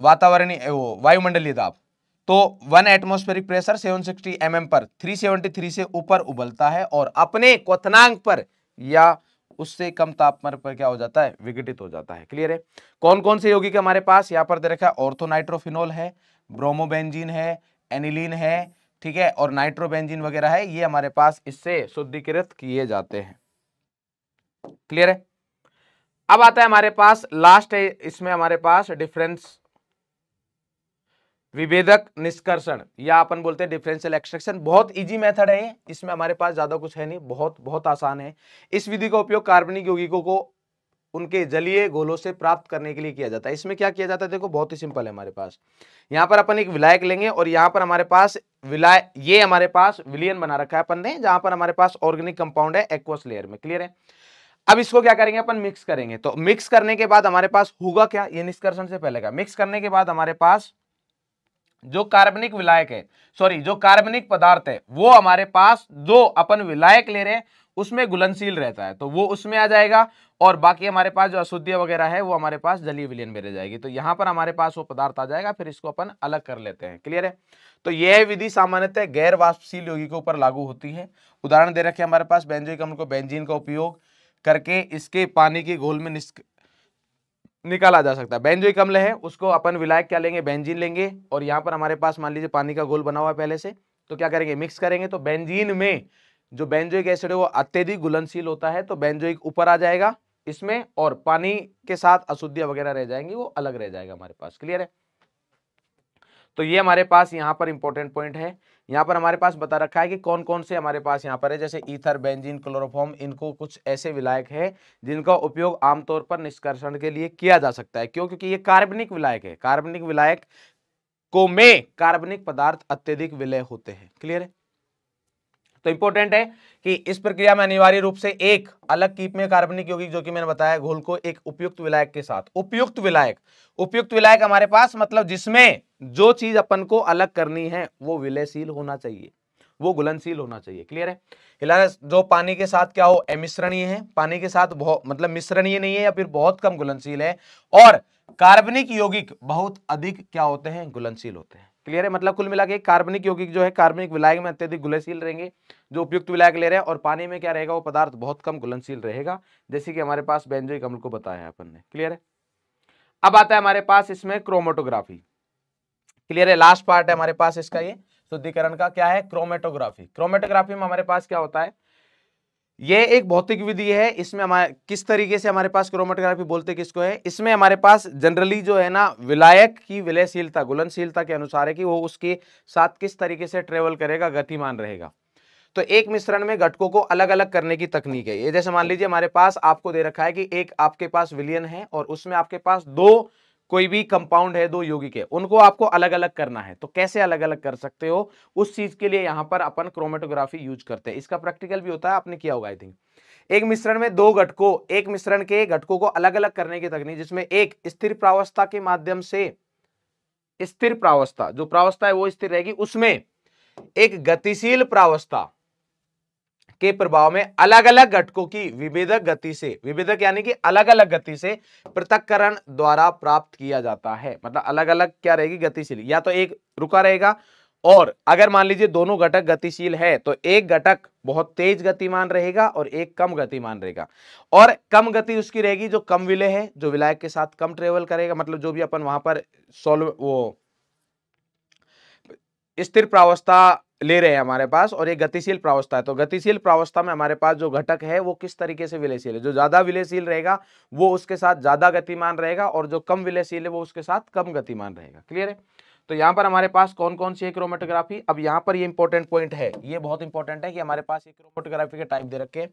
S1: वातावरणीय वायुमंडलीय दाब, तो 1 एटमॉस्फेरिक प्रेशर 760 mm पर 373 से ऊपर उबलता है और अपने क्वथनांक पर या उससे कम तापमान पर क्या हो जाता है, विघटित हो जाता है। क्लियर है। कौन कौन से यौगिक हमारे पास यहाँ पर दे रखा है, ऑर्थोनाइट्रोफिनोल है, ब्रोमोबेंजीन है, एनिलीन है, ठीक है, और नाइट्रोबेंजीन वगैरह है, ये हमारे पास इससे शुद्धिकृत किए जाते हैं। क्लियर है। अब आता है हमारे पास लास्ट है, इसमें हमारे पास डिफरेंस विभेदक निष्कर्षण या अपन बोलते हैं डिफरेंशियल एक्सट्रैक्शन। बहुत इजी मेथड है, इसमें हमारे पास ज्यादा कुछ है नहीं, बहुत बहुत आसान है। इस विधि का उपयोग कार्बनिक यौगिकों को उनके जलीय घोलों से प्राप्त करने के लिए किया जाता है। इसमें क्या किया जाता है, देखो बहुत ही सिंपल है हमारे पास। यहाँ पर अपन एक विलायक लेंगे और यहाँ पर हमारे पास ये हमारे पास विलियन बना रखा है अपन ने, जहां पर हमारे पास ऑर्गेनिक कंपाउंड है एक्वस लेयर में। क्लियर है। अब इसको क्या करेंगे अपन, मिक्स करेंगे। तो मिक्स करने के बाद हमारे पास होगा क्या, ये निष्कर्षण से पहले का, मिक्स करने के बाद हमारे पास जो कार्बनिक विलायक है, सॉरी जो कार्बनिक पदार्थ है, वो हमारे पास जो अपन विलायक ले रहे हैं उसमें घुलनशील रहता है, तो वो उसमें आ जाएगा, और बाकी हमारे पास जो अशुद्धियां वगैरह है वो हमारे पास जलीय विलयन में रह जाएगी। तो यहां पर हमारे पास वो पदार्थ आ जाएगा, फिर इसको अपन अलग कर लेते हैं। क्लियर है। तो यह विधि सामान्यतः गैर वाष्पशील यौगिकों पर लागू होती है। उदाहरण दे रखे हमारे पास, बेंजोइक अम्ल को बेंजीन का उपयोग करके इसके पानी के घोल में निकाला जा सकता है। बेंजोइक अम्ल है उसको अपन विलायक क्या लेंगे, बेंजीन लेंगे, और यहाँ पर हमारे पास मान लीजिए पानी का घोल बना हुआ है पहले से, तो क्या करेंगे, मिक्स करेंगे। तो बेंजीन में जो बेंजोइक एसिड है वो अत्यधिक घुलनशील होता है, तो बेंजोइक ऊपर आ जाएगा इसमें, और पानी के साथ अशुद्धियां वगैरह रह जाएंगी, वो अलग रह जाएगा हमारे पास। क्लियर है। तो ये हमारे पास यहाँ पर इंपॉर्टेंट पॉइंट है। यहाँ पर हमारे पास बता रखा है कि कौन कौन से हमारे पास यहाँ पर है, जैसे ईथर, बेंजीन, क्लोरोफॉर्म, इनको कुछ ऐसे विलायक है जिनका उपयोग आमतौर पर निष्कर्षण के लिए किया जा सकता है। क्यों, क्योंकि ये कार्बनिक विलायक है, कार्बनिक विलायक को में कार्बनिक पदार्थ अत्यधिक विलय होते हैं। क्लियर है। तो इंपॉर्टेंट है कि इस प्रक्रिया में अनिवार्य रूप से एक अलग कीप में कार्बनिक यौगिक, जो कि मैंने बताया, घोल को एक उपयुक्त विलायक के साथ, उपयुक्त विलायक हमारे पास मतलब जिसमें जो चीज अपन को अलग करनी है वो विलयशील होना चाहिए, वो घुलनशील होना चाहिए। क्लियर है? हिलास जो पानी के साथ क्या हो, अमिश्रणीय है, पानी के साथ बहुत मतलब मिश्रणीय नहीं है या फिर बहुत कम घुलनशील है, और कार्बनिक यौगिक बहुत अधिक क्या होते हैं, घुलनशील होते हैं। क्लियर है? मतलब कुल मिला के कार्बनिक यौगिक जो है कार्बनिक विलायक में अत्यधिक घुलनशील रहेंगे, जो उपयुक्त विलायक ले रहे हैं, और पानी में क्या रहेगा, वो पदार्थ बहुत कम घुलनशील रहेगा, जैसे कि हमारे पास बेंजोइक अम्ल को बताया है अपन ने। क्लियर है? अब आता है हमारे पास इसमें क्रोमेटोग्राफी। क्लियर है? लास्ट पार्ट है हमारे पास इसका, ये शुद्धिकरण का क्या है, क्रोमेटोग्राफी। क्रोमेटोग्राफी में हमारे पास क्या होता है, ये एक भौतिक विधि है। इसमें हमारे किस तरीके से हमारे पास क्रोमेटोग्राफी बोलते किसको है, इसमें हमारे पास जनरली जो है ना विलायक की विलयशीलता, घुलनशीलता के अनुसार है कि वो उसके साथ किस तरीके से ट्रेवल करेगा, गतिमान रहेगा। तो एक मिश्रण में घटकों को अलग अलग करने की तकनीक है ये। जैसे मान लीजिए हमारे पास आपको दे रखा है कि एक आपके पास विलयन है और उसमें आपके पास दो कोई भी कंपाउंड है, दो यौगिक है, उनको आपको अलग अलग करना है। तो कैसे अलग अलग कर सकते हो, उस चीज के लिए यहां पर अपन क्रोमेटोग्राफी यूज करते हैं। इसका प्रैक्टिकल भी होता है, आपने किया होगा आई थिंक। एक मिश्रण में दो घटकों, एक मिश्रण के घटकों को अलग अलग करने की तकनीक, जिसमें एक स्थिर प्रावस्था के माध्यम से, स्थिर प्रावस्था जो प्रावस्था है वो स्थिर रहेगी, उसमें एक गतिशील प्रावस्था के प्रभाव में अलग अलग घटकों की विभेदक गति से, विभेदक यानी कि अलग अलग गति से पृथक्करण द्वारा प्राप्त किया जाता है। मतलब अलग अलग क्या रहेगी, गतिशील, या तो एक रुका रहेगा, और अगर मान लीजिए दोनों घटक गतिशील है तो एक घटक बहुत तेज गतिमान रहेगा और एक कम गतिमान रहेगा। और कम गति उसकी रहेगी जो कम विलय है, जो विलायक के साथ कम ट्रेवल करेगा, मतलब जो भी अपन वहां पर सॉल्व वो स्थिर प्रावस्था ले रहे हैं हमारे पास, और एक गतिशील प्रावस्था है। तो गतिशील प्रावस्था में हमारे पास जो घटक है वो किस तरीके से विलयशील है, जो ज्यादा विलयशील रहेगा वो उसके साथ ज्यादा गतिमान रहेगा, और जो कम विलयशील है वो उसके साथ कम गतिमान रहेगा। क्लियर है? तो यहाँ पर हमारे पास कौन कौन सी है क्रोमेटोग्राफी। अब यहाँ पर ये इंपॉर्टेंट पॉइंट है, ये बहुत इंपॉर्टेंट है कि हमारे पास ये क्रोमेटोग्राफी के टाइप दे रखे हैं।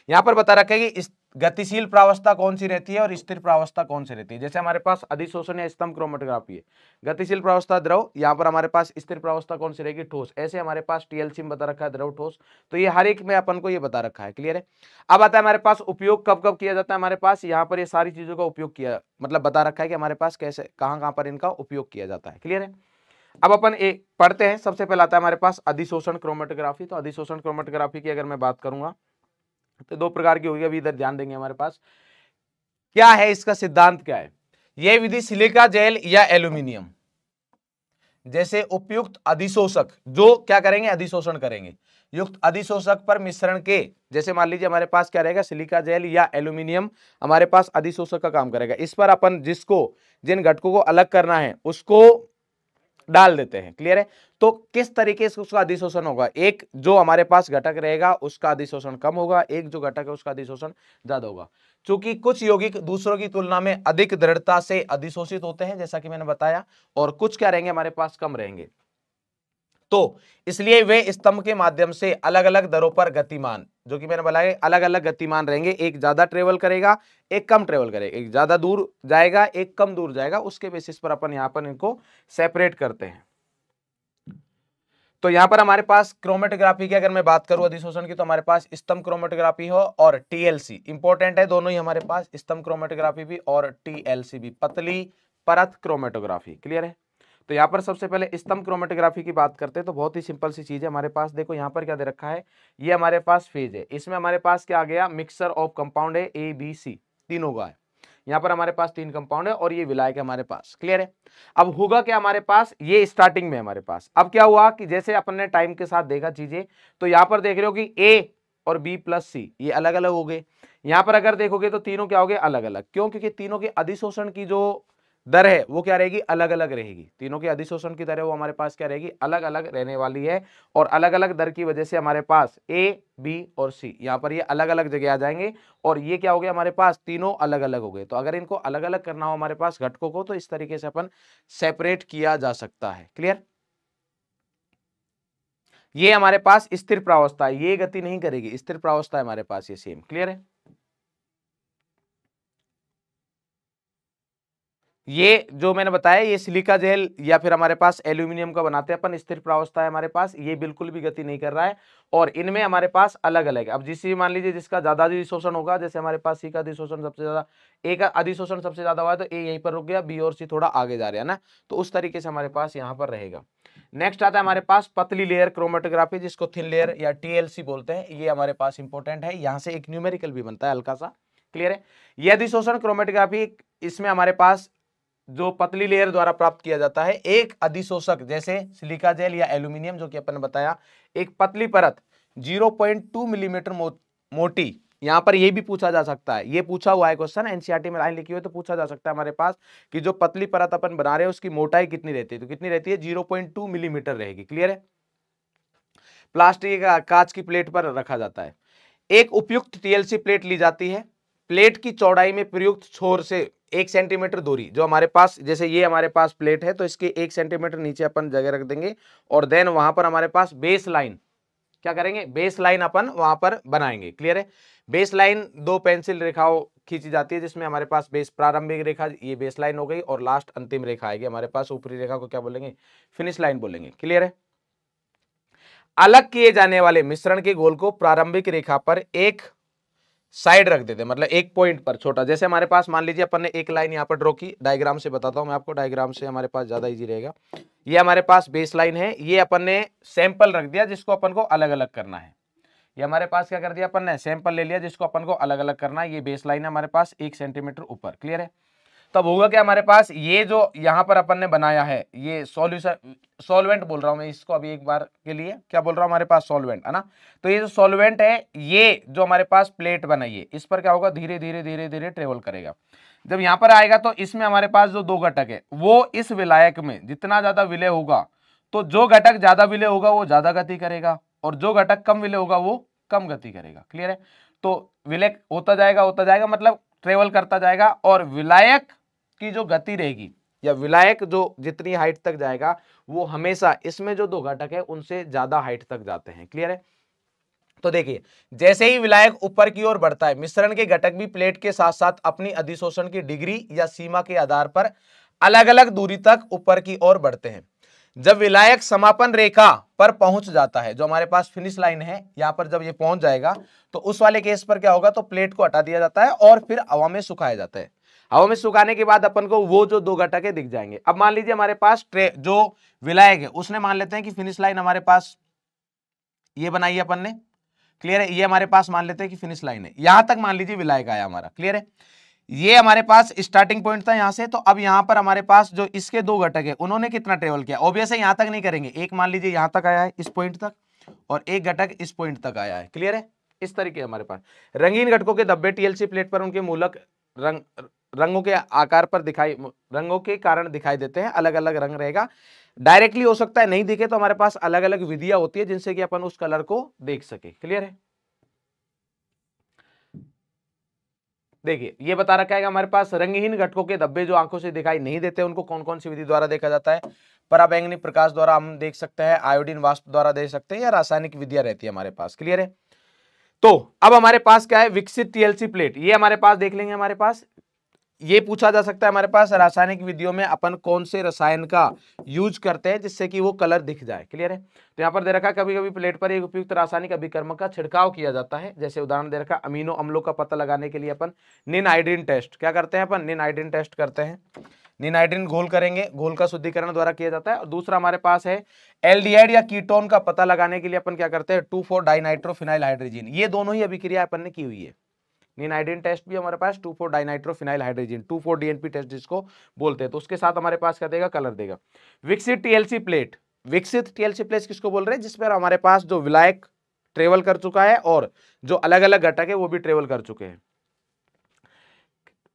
S1: यहाँ पर बता रखा है कि इस गतिशील प्रावस्था कौन सी रहती है और स्थिर प्रावस्था कौन सी रहती है। जैसे हमारे पास अधिशोषण या स्तंभ क्रोमेटोग्राफी है, गतिशील प्रावस्था द्रव, यहाँ पर हमारे पास स्थिर प्रावस्था कौन सी रहेगी, ठोस। ऐसे हमारे पास टीएलसी में बता रखा है द्रव ठोस, तो ये हर एक में अपन को ये बता रखा है। क्लियर है? अब आता है हमारे पास उपयोग कब कब किया जाता है। हमारे पास यहाँ पर ये सारी चीजों का उपयोग किया मतलब बता रखा है कि हमारे पास कैसे कहाँ पर इनका उपयोग किया जाता है। क्लियर है? अब अपन एक पढ़ते हैं। सबसे पहले आता है हमारे पास अधिशोषण क्रोमेटोग्राफी। तो अधिशोषण क्रोमेटोग्राफी की अगर मैं बात करूंगा तो दो प्रकार की होगी, अभी इधर ध्यान देंगे। हमारे पास क्या है, इसका सिद्धांत क्या है। यह विधि सिलिका जेल या एल्यूमिनियम जैसे उपयुक्त अधिशोषक जो क्या करेंगे, अधिशोषण करेंगे, युक्त अधिशोषक पर मिश्रण के, जैसे मान लीजिए हमारे पास क्या रहेगा, सिलिका जेल या एल्यूमिनियम हमारे पास अधिशोषक का काम करेगा। इस पर अपन जिन घटकों को अलग करना है उसको डाल देते हैं। क्लियर है? तो किस तरीके से उसका अधिशोषण होगा, एक जो हमारे पास घटक रहेगा उसका अधिशोषण कम होगा, एक जो घटक है उसका अधिशोषण ज्यादा होगा। क्योंकि कुछ यौगिक दूसरों की तुलना में अधिक दृढ़ता से अधिशोषित होते हैं, जैसा कि मैंने बताया, और कुछ क्या रहेंगे हमारे पास, कम रहेंगे। तो इसलिए वे स्तंभ के माध्यम से अलग अलग दरों पर गतिमान, जो कि मैंने बताया अलग अलग गतिमान रहेंगे, एक ज्यादा ट्रेवल करेगा एक कम ट्रेवल करेगा, एक ज्यादा दूर जाएगा एक कम दूर जाएगा, उसके बेसिस पर अपन यहां पर इनको सेपरेट करते हैं। तो यहां पर हमारे पास क्रोमेटोग्राफी की अगर मैं बात करूं अधिशोषण की, तो हमारे पास स्तंभ क्रोमेटोग्राफी हो और टीएलसी, इंपॉर्टेंट है दोनों ही हमारे पास, स्तंभ क्रोमेटोग्राफी भी और टीएलसी भी, पतली परत क्रोमेटोग्राफी। क्लियर है? तो यहाँ पर सबसे पहले स्तंभ क्रोमेटोग्राफी की बात करते हैं। तो बहुत ही सिंपल सी चीज है हमारे पास, देखो यहाँ पर क्या दे रखा है, ये हमारे पास फेज है, इसमें हमारे पास क्या आ गया, मिक्सचर ऑफ कंपाउंड है ए बी सी, तीनों का है। यहाँ पर हमारे पास 3 कंपाउंड है और ये विलायक है हमारे पास। क्लियर है? अब होगा क्या हमारे पास, ये स्टार्टिंग में हमारे पास, अब क्या हुआ कि जैसे अपन ने टाइम के साथ देखा चीजें, तो यहाँ पर देख रहे हो कि ए और बी प्लस सी ये अलग अलग हो गए। यहाँ पर अगर देखोगे तो तीनों क्या हो गए, अलग अलग। क्यों? क्योंकि तीनों के अधिशोषण की जो दर है वो क्या रहेगी, अलग अलग रहेगी। तीनों के अधिशोषण की दर है वो हमारे पास क्या रहेगी, अलग अलग रहने वाली है। और अलग अलग दर की वजह से हमारे पास ए बी और सी यहाँ पर ये अलग अलग जगह आ जाएंगे, और ये क्या हो गया हमारे पास, तीनों अलग अलग हो गए। तो अगर इनको अलग अलग करना हो हमारे पास घटकों को, तो इस तरीके से अपन सेपरेट किया जा सकता है। क्लियर? ये हमारे पास स्थिर प्रावस्था है, ये गति नहीं करेगी, स्थिर प्रावस्था है हमारे पास ये सेम। क्लियर है? ये जो मैंने बताया ये सिलिका जेल या फिर हमारे पास एल्यूमिनियम का बनाते हैं अपन, स्थिर प्रावस्था है हमारे पास, ये बिल्कुल भी गति नहीं कर रहा है और इनमें हमारे पास अलग अलग है। अब जिस मान लीजिए जिसका ज्यादा अधिशोषण होगा, जैसे हमारे पास सी का अधिशोषण सबसे ज्यादा, ए का अधिशोषण सबसे ज्यादा हुआ है तो ए यहीं पर रुक गया, बी और सी थोड़ा आगे जा रहे हैं ना, तो उस तरीके से हमारे पास यहाँ पर रहेगा। नेक्स्ट आता है हमारे पास पतली लेयर क्रोमेटोग्राफी, जिसको थिन लेयर या टीएलसी बोलते हैं, ये हमारे पास इंपॉर्टेंट है, यहाँ से एक न्यूमेरिकल भी बनता है हल्का सा, क्लियर है। ये अधिशोषण क्रोमेटोग्राफी, इसमें हमारे पास जो पतली लेयर द्वारा प्राप्त किया जाता है, एक अधिशोषक जैसे सिलिका जेल या एल्यूमिनियम जो कि अपन ने बताया, एक पतली परत 0.2 मिलीमीटर मोटी, यहां पर ये भी पूछा जा सकता है, ये पूछा हुआ है क्वेश्चन, एनसीईआरटी में लाइन लिखी हुई है तो पूछा जा सकता है हमारे पास कि जो पतली परत अपन बना रहे हैं उसकी मोटाई कितनी रहती है, तो कितनी रहती है 0.2 मिलीमीटर रहेगी, क्लियर है। प्लास्टिक का कांच की प्लेट पर रखा जाता है। एक उपयुक्त टीएलसी प्लेट ली जाती है, प्लेट की चौड़ाई में प्रयुक्त छोर से 1 सेंटीमीटर दूरी, जो हमारे पास जैसे ये हमारे पास प्लेट है तो इसके 1 सेंटीमीटर नीचे अपन जगह रख देंगे और देन वहां पर हमारे पास बेस लाइन, क्या करेंगे, बेस लाइन अपन वहां पर बनाएंगे, क्लियर है। बेस लाइन 2 पेंसिल रेखाओं खींची जाती है, जिसमें हमारे पास बेस प्रारंभिक रेखा ये बेस लाइन हो गई और लास्ट अंतिम रेखा आएगी हमारे पास, ऊपरी रेखा को क्या बोलेंगे, फिनिश लाइन बोलेंगे, क्लियर है। अलग किए जाने वाले मिश्रण के घोल को प्रारंभिक रेखा पर एक साइड रख देते हैं, मतलब एक पॉइंट पर छोटा, जैसे हमारे पास मान लीजिए अपन ने एक लाइन यहाँ पर ड्रॉ की, डायग्राम से बताता हूं मैं आपको, डायग्राम से हमारे पास ज्यादा इजी रहेगा। ये हमारे पास बेस लाइन है, ये अपन ने सैंपल रख दिया जिसको अपन को अलग अलग करना है, ये हमारे पास क्या कर दिया अपन ने, सैंपल ले लिया जिसको अपन को अलग अलग करना है, ये बेस लाइन है हमारे पास 1 सेंटीमीटर ऊपर, क्लियर है। तब होगा क्या हमारे पास, ये जो यहाँ पर अपन ने बनाया है ये सॉल्यूशन, सॉल्वेंट बोल रहा हूं मैं इसको अभी एक बार के लिए, क्या बोल रहा हूं, हमारे पास सॉल्वेंट है ना, तो ये जो सॉल्वेंट है ये जो हमारे पास प्लेट बनाई है इस पर क्या होगा, धीरे धीरे धीरे धीरे ट्रेवल करेगा। जब यहाँ पर आएगा तो इसमें हमारे पास जो 2 घटक है वो इस विलायक में जितना ज्यादा विलय होगा तो जो घटक ज्यादा विलय होगा वो ज्यादा गति करेगा और जो घटक कम विलय होगा वो कम गति करेगा, क्लियर है। तो विलय होता जाएगा मतलब ट्रेवल करता जाएगा और विलायक की जो गति रहेगी या विलायक जो जितनी हाइट तक जाएगा वो हमेशा इसमें जो 2 घटक है उनसे ज्यादा हाइट तक जाते हैं, क्लियर है। तो देखिए जैसे ही विलायक ऊपर की ओर बढ़ता है, मिश्रण के घटक भी प्लेट के साथ साथ अपनी अधिशोषण की डिग्री या सीमा के आधार पर अलग अलग दूरी तक ऊपर की ओर बढ़ते हैं। जब विलायक समापन रेखा पर पहुंच जाता है, जो हमारे पास फिनिश लाइन है यहां पर जब ये पहुंच जाएगा तो उस वाले केस पर क्या होगा, तो प्लेट को हटा दिया जाता है और फिर हवा में सुखाया जाता है। हवा में सुखाने के बाद अपन को वो जो 2 घटक है दिख जाएंगे। अब मान लीजिए हमारे पास जो विलायक है उसने मान लेते हैं कि फिनिश लाइन हमारे पास ये बनाई है अपन ने, क्लियर है, ये हमारे पास मान लेते हैं कि फिनिश लाइन है, यहां तक मान लीजिए विलायक आया हमारा, क्लियर है। ये हमारे पास स्टार्टिंग पॉइंट था यहां से, तो अब यहां पर हमारे पास जो इसके 2 घटक है उन्होंने कितना ट्रेवल किया, ऑब्वियस है यहां तक नहीं करेंगे, एक मान लीजिए यहां तक आया है इस पॉइंट तक और एक घटक इस पॉइंट तक आया है, क्लियर है। इस तरीके हमारे पास रंगीन घटकों के धब्बे टीएलसी प्लेट पर उनके मूलक रंगों के आकार पर रंगों के कारण दिखाई देते हैं, अलग अलग रंग रहेगा, डायरेक्टली हो सकता है नहीं दिखे तो हमारे पास अलग अलग विधियां होती है जिनसे कि अपन उस कलर को देख सके, क्लियर है। देखिए ये बता रखा है हमारे पास रंगहीन घटकों के धब्बे जो आंखों से दिखाई नहीं देते उनको कौन कौन सी विधि द्वारा देखा जाता है, पराबैंगनी प्रकाश द्वारा हम देख सकते हैं, आयोडीन वाष्प द्वारा देख सकते हैं या रासायनिक विधियां रहती है हमारे पास, क्लियर है। तो अब हमारे पास क्या है, विकसित टीएलसी प्लेट, ये हमारे पास देख लेंगे, हमारे पास ये पूछा जा सकता है हमारे पास रासायनिक विधियों में अपन कौन से रसायन का यूज करते हैं जिससे कि वो कलर दिख जाए, क्लियर है। तो यहाँ पर दे रखा कभी कभी प्लेट पर एक उपयुक्त रासायनिक अभिकर्मक का छिड़काव किया जाता है, जैसे उदाहरण दे रखा अमीनो अम्लों का पता लगाने के लिए अपन निनाइड्रीन टेस्ट क्या करते हैं, अपन निनाइड्रीन टेस्ट करते हैं, निनाइड्रीन घोल करेंगे, घोल का शुद्धिकरण द्वारा किया जाता है। और दूसरा हमारे पास है एल्डिहाइड या कीटोन का पता लगाने के लिए अपन क्या करते हैं 2,4 डाइनाइट्रोफिनाइल हाइड्रोजन, ये दोनों ही अभिक्रिया अपन ने की हुई है। निनाइड्रीन टेस्ट भी हमारे पास 2,4 डाइनाइट्रोफिनाइल हाइड्रोजन 2,4 डीएनपी टेस्ट जिसको बोलते हैं, तो उसके साथ हमारे पास क्या देगा, कलर देगा। विकसित टीएलसी प्लेट, विकसित टीएलसी प्लेट किसको बोल रहे हैं, जिस पर हमारे पास जो विलायक ट्रेवल कर चुका है और जो अलग अलग घटक है वो भी ट्रेवल कर चुके हैं।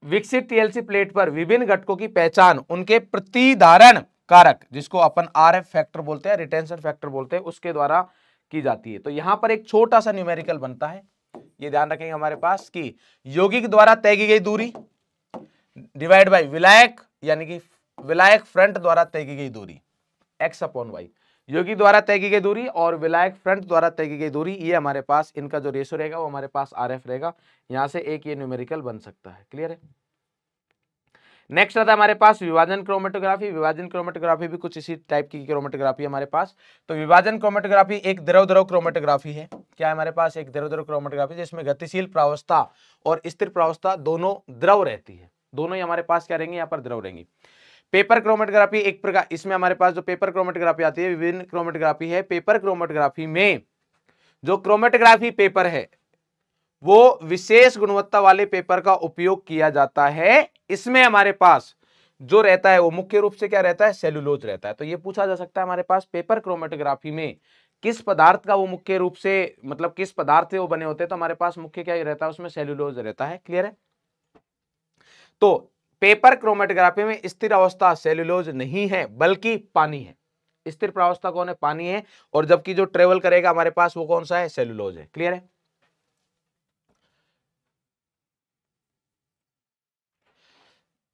S1: विकसित टीएलसी प्लेट पर विभिन्न घटकों की पहचान उनके प्रतिधारण कारक, जिसको अपन आरएफ फैक्टर बोलते हैं, रिटेंशन फैक्टर बोलते हैं, उसके द्वारा की जाती है। तो यहां पर एक छोटा सा न्यूमेरिकल बनता है, ये ध्यान रखेंगे हमारे पास कि यौगिक द्वारा तय की गई दूरी डिवाइड बाय विलायक, यानी कि विलायक फ्रंट द्वारा तय की गई दूरी x/y, यौगिक द्वारा तय की गई दूरी और विलायक फ्रंट द्वारा तय की गई दूरी, ये हमारे पास इनका जो रेशो रहेगा वो हमारे पास आरएफ रहेगा। यहां से एक ये न्यूमेरिकल बन सकता है, क्लियर है। नेक्स्ट आता है हमारे पास विभाजन क्रोमेटोग्राफी। विभाजन क्रोमेटोग्राफी भी कुछ इसी टाइप की क्रोमेटोग्राफी है हमारे पास। तो विभाजन क्रोमेटोग्राफी एक द्रव द्रव क्रोमेटोग्राफी है। क्या है हमारे पास? एक द्रव द्रव क्रोमेटोग्राफी जिसमें गतिशील प्रावस्था और स्थिर प्रावस्था दोनों द्रव रहती है। दोनों ही हमारे पास क्या रहेंगे? यहाँ पर द्रव रहेंगी। पेपर क्रोमेटोग्राफी एक प्रकार, इसमें हमारे पास जो पेपर क्रोमेटोग्राफी आती है विभिन्न क्रोमेटोग्राफी है। पेपर क्रोमेटोग्राफी में जो क्रोमेटोग्राफी पेपर है वो विशेष गुणवत्ता वाले पेपर का उपयोग किया जाता है। इसमें हमारे पास जो रहता है वो मुख्य रूप से क्या रहता है? सेलुलोज रहता है। तो ये पूछा जा सकता है हमारे पास पेपर क्रोमेटोग्राफी में किस पदार्थ का वो मुख्य रूप से, मतलब किस पदार्थ से वो बने होते हैं? तो हमारे पास मुख्य क्या रहता है? उसमें सेलुलोज रहता है। क्लियर है? तो पेपर क्रोमेटोग्राफी में स्थिर अवस्था सेलुलोज नहीं है बल्कि पानी है। स्थिर प्रावस्था कौन है? पानी है। और जबकि जो ट्रेवल करेगा हमारे पास वो कौन सा है? सेलुलोज है। क्लियर है?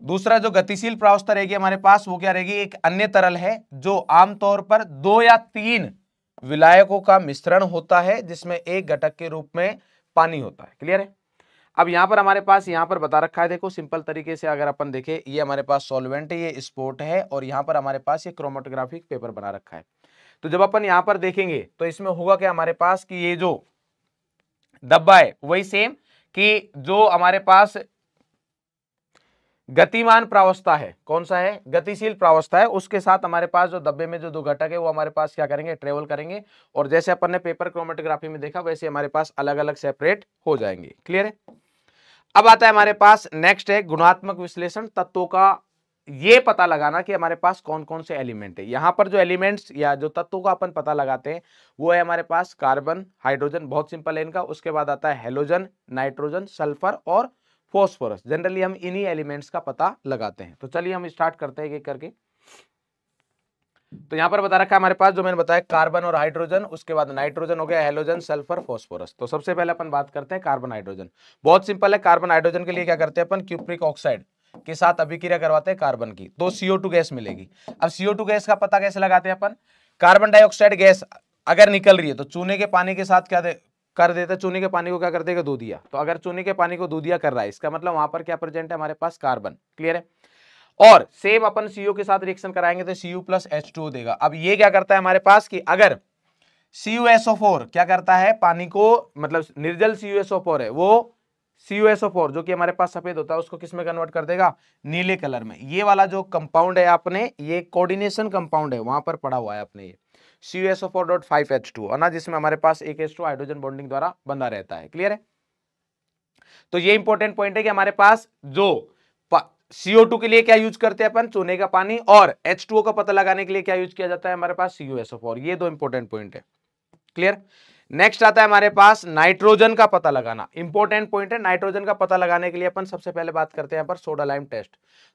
S1: दूसरा जो गतिशील प्रावस्था रहेगी हमारे पास वो क्या रहेगी? एक अन्य तरल है जो आमतौर पर 2 या 3 विलायकों का मिश्रण होता है जिसमें एक घटक के रूप में पानी होता है। क्लियर है? अब यहां पर हमारे पास यहां पर बता रखा है, देखो सिंपल तरीके से अगर अपन देखें, ये हमारे पास सॉल्वेंट है, ये स्पोर्ट है और यहां पर हमारे पास ये क्रोमेटोग्राफिक पेपर बना रखा है। तो जब अपन यहां पर देखेंगे तो इसमें होगा क्या हमारे पास कि ये जो डब्बा है वही सेम कि जो हमारे पास गतिमान प्रावस्था है, कौन सा है? गतिशील प्रावस्था है, उसके साथ हमारे पास जो डब्बे में जो दो घटक है वो हमारे पास क्या करेंगे? ट्रेवल करेंगे। और जैसे अपन ने पेपर क्रोमेटोग्राफी में देखा वैसे हमारे पास अलग अलग सेपरेट हो जाएंगे। क्लियर है? अब आता है हमारे पास नेक्स्ट है गुणात्मक विश्लेषण। तत्वों का ये पता लगाना कि हमारे पास कौन कौन से एलिमेंट है। यहां पर जो एलिमेंट्स या जो तत्वों का अपन पता लगाते हैं वो है हमारे पास कार्बन, हाइड्रोजन, बहुत सिंपल है इनका। उसके बाद आता है हेलोजन, नाइट्रोजन, सल्फर और फॉस्फोरस। जनरली हम इन्हीं एलिमेंट्स का पता लगाते हैं। तो चलिए हम स्टार्ट करते हैं एक करके। तो यहां पर बता रखा है हमारे पास, जो मैंने बताया, कार्बन और हाइड्रोजन, उसके बाद नाइट्रोजन हो गया, हेलोजन, सल्फर, फॉस्फोरस। तो सबसे पहले अपन बात करते हैं कार्बन हाइड्रोजन। बहुत सिंपल है। कार्बन हाइड्रोजन के लिए क्या करते हैं अपन? क्यूप्रिक ऑक्साइड के साथ अभिक्रिया करवाते हैं कार्बन की, तो CO2 गैस मिलेगी। अब CO2 गैस का पता कैसे लगाते हैं अपन? कार्बन डाइऑक्साइड गैस अगर निकल रही है तो चूने के पानी के साथ क्या कर देते हैं? चूने के पानी को क्या कर देगा? दूधिया। तो अगर चूने के पानी को दूधिया कर रहा है इसका मतलब वहां पर क्या प्रेजेंट है हमारे पास? कार्बन। क्लियर है? और सेम अपन CO के साथ रिएक्शन कराएंगे तो Cu प्लस H2O देगा। अब ये क्या करता है हमारे पास कि अगर CuSO4 क्या करता है? पानी को, मतलब निर्जल CuSO4 है वो CuSO4 जो कि हमारे पास सफेद होता है उसको किस में कन्वर्ट कर देगा? नीले कलर में। ये वाला जो कंपाउंड है आपने, ये कोऑर्डिनेशन कंपाउंड है, वहां पर पढ़ा हुआ है आपने, ये CuSO4.5H2O है ना, जिसमें हमारे पास एक H2 हाइड्रोजन बॉन्डिंग द्वारा बंधा रहता है। क्लियर है? तो ये इंपॉर्टेंट पॉइंट है कि हमारे पास जो CO2 के लिए क्या यूज करते हैं अपन? चूने का पानी। और H2O का पता लगाने के लिए क्या यूज किया जाता है हमारे पास? CuSO4। ये दो इंपॉर्टेंट पॉइंट है। क्लियर? नेक्स्ट आता है हमारे पास नाइट्रोजन का पता लगाना। इंपॉर्टेंट पॉइंट है। नाइट्रोजन का पता लगाने के लिए अपन सबसे पहले बात करते हैं यहाँ पर सोडा लाइम टेस्ट।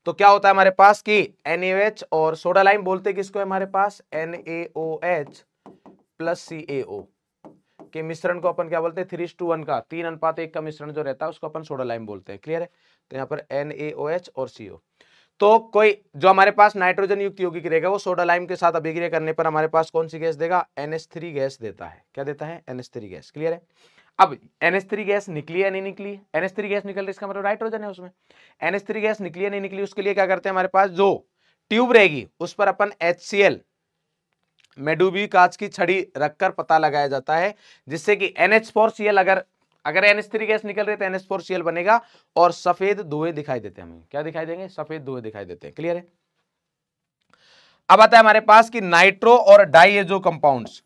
S1: तो क्या होता है हमारे पास कि NaOH और सोडा लाइम बोलते किसको है हमारे पास? NaOH प्लस CaO के मिश्रण को अपन क्या बोलते हैं? 3:1 का 3:1 का मिश्रण जो रहता है उसको अपन सोडा लाइम बोलते हैं। क्लियर है? तो यहाँ पर NaOH और CO। तो कोई जो हमारे पास नाइट्रोजन युक्त यौगिक रहेगा वो सोडा लाइम के साथ अभिक्रिया करने पर हमारे पास कौन सी गैस देगा? NH3 गैस देता है। क्या देता है? NH3 gas. क्लियर है? अब NH3 गैस निकली या नहीं निकली? NH3 गैस निकल रही, इसका मतलब नाइट्रोजन है उसमें। NH3 गैस निकली या नहीं निकली, उसके लिए क्या करते हैं हमारे पास? जो ट्यूब रहेगी उस पर अपन HCl में डूबी कांच की छड़ी रखकर पता लगाया जाता है, जिससे कि NH4Cl अगर NH3 गैस निकल रही है तो NH4Cl बनेगा और सफेद धुएं दिखाई देते हैं हमें। क्या दिखाई देंगे? सफेद धुएं दिखाई देते हैं। क्लियर है? अब आता है हमारे पास कि नाइट्रो और डाइएजो कंपाउंड्स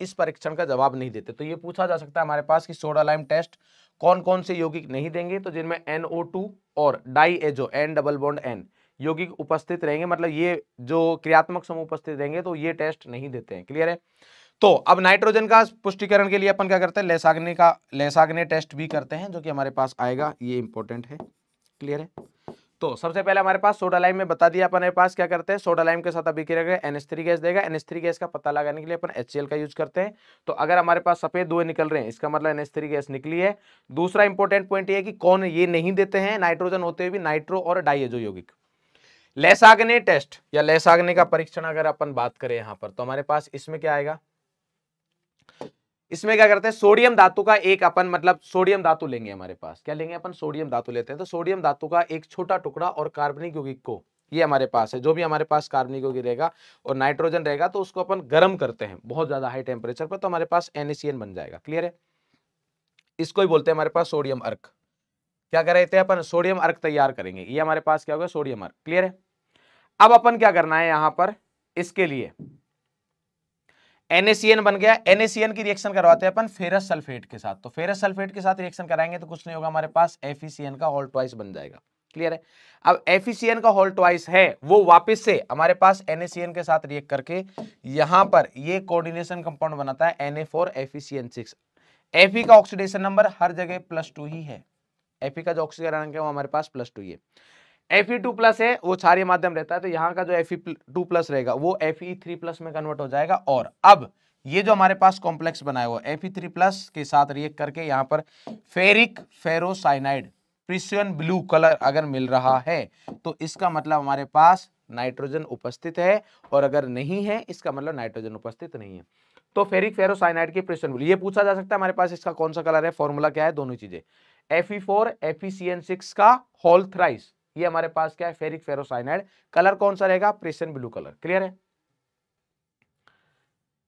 S1: इस परीक्षण का जवाब नहीं देते। तो ये पूछा जा सकता है हमारे पास कि सोडा लाइम टेस्ट कौन कौन से यौगिक नहीं देंगे? तो जिनमें NO2 और डाइएजो N यौगिक उपस्थित रहेंगे, मतलब ये जो क्रियात्मक समूह उपस्थित रहेंगे तो ये टेस्ट नहीं देते हैं। क्लियर है? तो अब नाइट्रोजन का पुष्टिकरण के लिए अपन क्या करते हैं? लेसाग्ने टेस्ट भी करते हैं, जो कि हमारे पास आएगा, ये इंपॉर्टेंट है। क्लियर है? तो सबसे पहले हमारे पास सोडा लाइम में बता दिया अपन के पास क्या करते हैं? सोडा लाइम के साथ अभिक्रिया करके NH3 गैस देगा। NH3 गैस का पता लगाने के लिए अपन HCl का यूज करते हैं। तो अगर हमारे पास सफेद धुएं निकल रहे हैं इसका मतलब NH3 गैस निकली है। दूसरा इंपॉर्टेंट पॉइंट ये है कि कौन ये नहीं देते हैं नाइट्रोजन होते हुए भी नाइट्रो और डाइएजो यौगिक। लेसाग्ने टेस्ट या लेसाग्ने का परीक्षण अगर अपन बात करें यहां पर तो हमारे पास इसमें क्या आएगा? इसमें क्या करते हैं, सोडियम धातु का एक अपन मतलब सोडियम धातु लेंगे, हमारे पास क्या लेंगे अपन, सोडियम धातु लेते हैं। तो सोडियम धातु का एक छोटा टुकड़ा और कार्बनिक यौगिक को, ये हमारे पास है, जो भी हमारे पास कार्बनिक यौगिक रहेगा और नाइट्रोजन रहेगा, तो उसको अपन गर्म करते हैं बहुत ज्यादा हाई टेम्परेचर पर, तो हमारे पास NaCN बन जाएगा। क्लियर है, इसको ही बोलते हैं हमारे पास सोडियम अर्क। क्या कर रहे थे अपन, सोडियम अर्क तैयार करेंगे, ये हमारे पास क्या होगा, सोडियम अर्क। क्लियर है, अब अपन क्या करना है यहां पर, इसके लिए NaCN बन गया, NaCN की रिएक्शन करवाते हैं अपन फेरस सल्फेट के साथ। तो फेरस सल्फेट के साथ रिएक्शन कराएंगे तो कुछ नहीं होगा, हमारे पास FeCN का होल ट्वाइस बन जाएगा। क्लियर है, अब FeCN का होल ट्वाइस है वो वापस से हमारे पास NaCN के साथ रिएक्ट करके यहां पर ये कोऑर्डिनेशन कंपाउंड बनाता है Na4FeCN6। Fe का ऑक्सीडेशन नंबर हर जगह +2 ही है, Fe का जो ऑक्सीजन रंग है वो हमारे पास +2 ही है। Fe2+ है वो क्षारीय माध्यम रहता है, तो यहाँ का जो Fe2+ रहेगा वो Fe3+ में कन्वर्ट हो जाएगा। और अब ये जो हमारे पास कॉम्प्लेक्स बनाया हुआ Fe3+ के साथ रिएक्ट करके यहाँ पर फेरिक फेरोसाइनाइड प्रिशियन ब्लू कलर अगर मिल रहा है तो इसका मतलब हमारे पास नाइट्रोजन उपस्थित है, और अगर नहीं है इसका मतलब नाइट्रोजन उपस्थित नहीं है। तो फेरिक फेरोसाइनाइड की प्रिशियन ब्लू, ये पूछा जा सकता है हमारे पास इसका कौन सा कलर है, फॉर्मूला क्या है, दोनों चीजें Fe4 FeCN6 का होल थ्राइस, ये हमारे पास क्या है, फेरिक फेरोसाइनाइड, कलर कौन सा रहेगा, प्रिशियन ब्लू कलर। क्लियर है,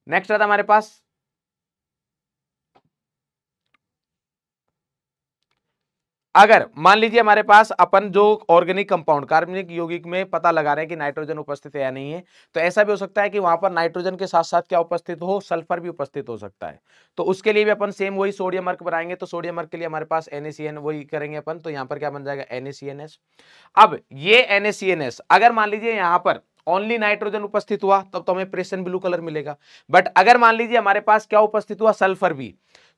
S1: नेक्स्ट आता हमारे पास अगर मान लीजिए हमारे पास अपन जो ऑर्गेनिक कंपाउंड कार्बनिक यौगिक में पता लगा रहे हैं कि नाइट्रोजन उपस्थित है या नहीं है, तो ऐसा भी हो सकता है कि वहां पर नाइट्रोजन के साथ साथ क्या उपस्थित हो, सल्फर भी उपस्थित हो सकता है। तो उसके लिए भी अपन सेम वही सोडियम अर्क बनाएंगे। तो सोडियम अर्क के लिए हमारे पास NaCN वही करेंगे अपन, तो यहाँ पर क्या बन जाएगा, NaCNS। अब ये NaCNS अगर मान लीजिए यहाँ पर ओनली नाइट्रोजन उपस्थित हुआ तब तो हमें प्रेशन ब्लू कलर मिलेगा, बट अगर मान लीजिए हमारे पास क्या उपस्थित हुआ, सल्फर भी,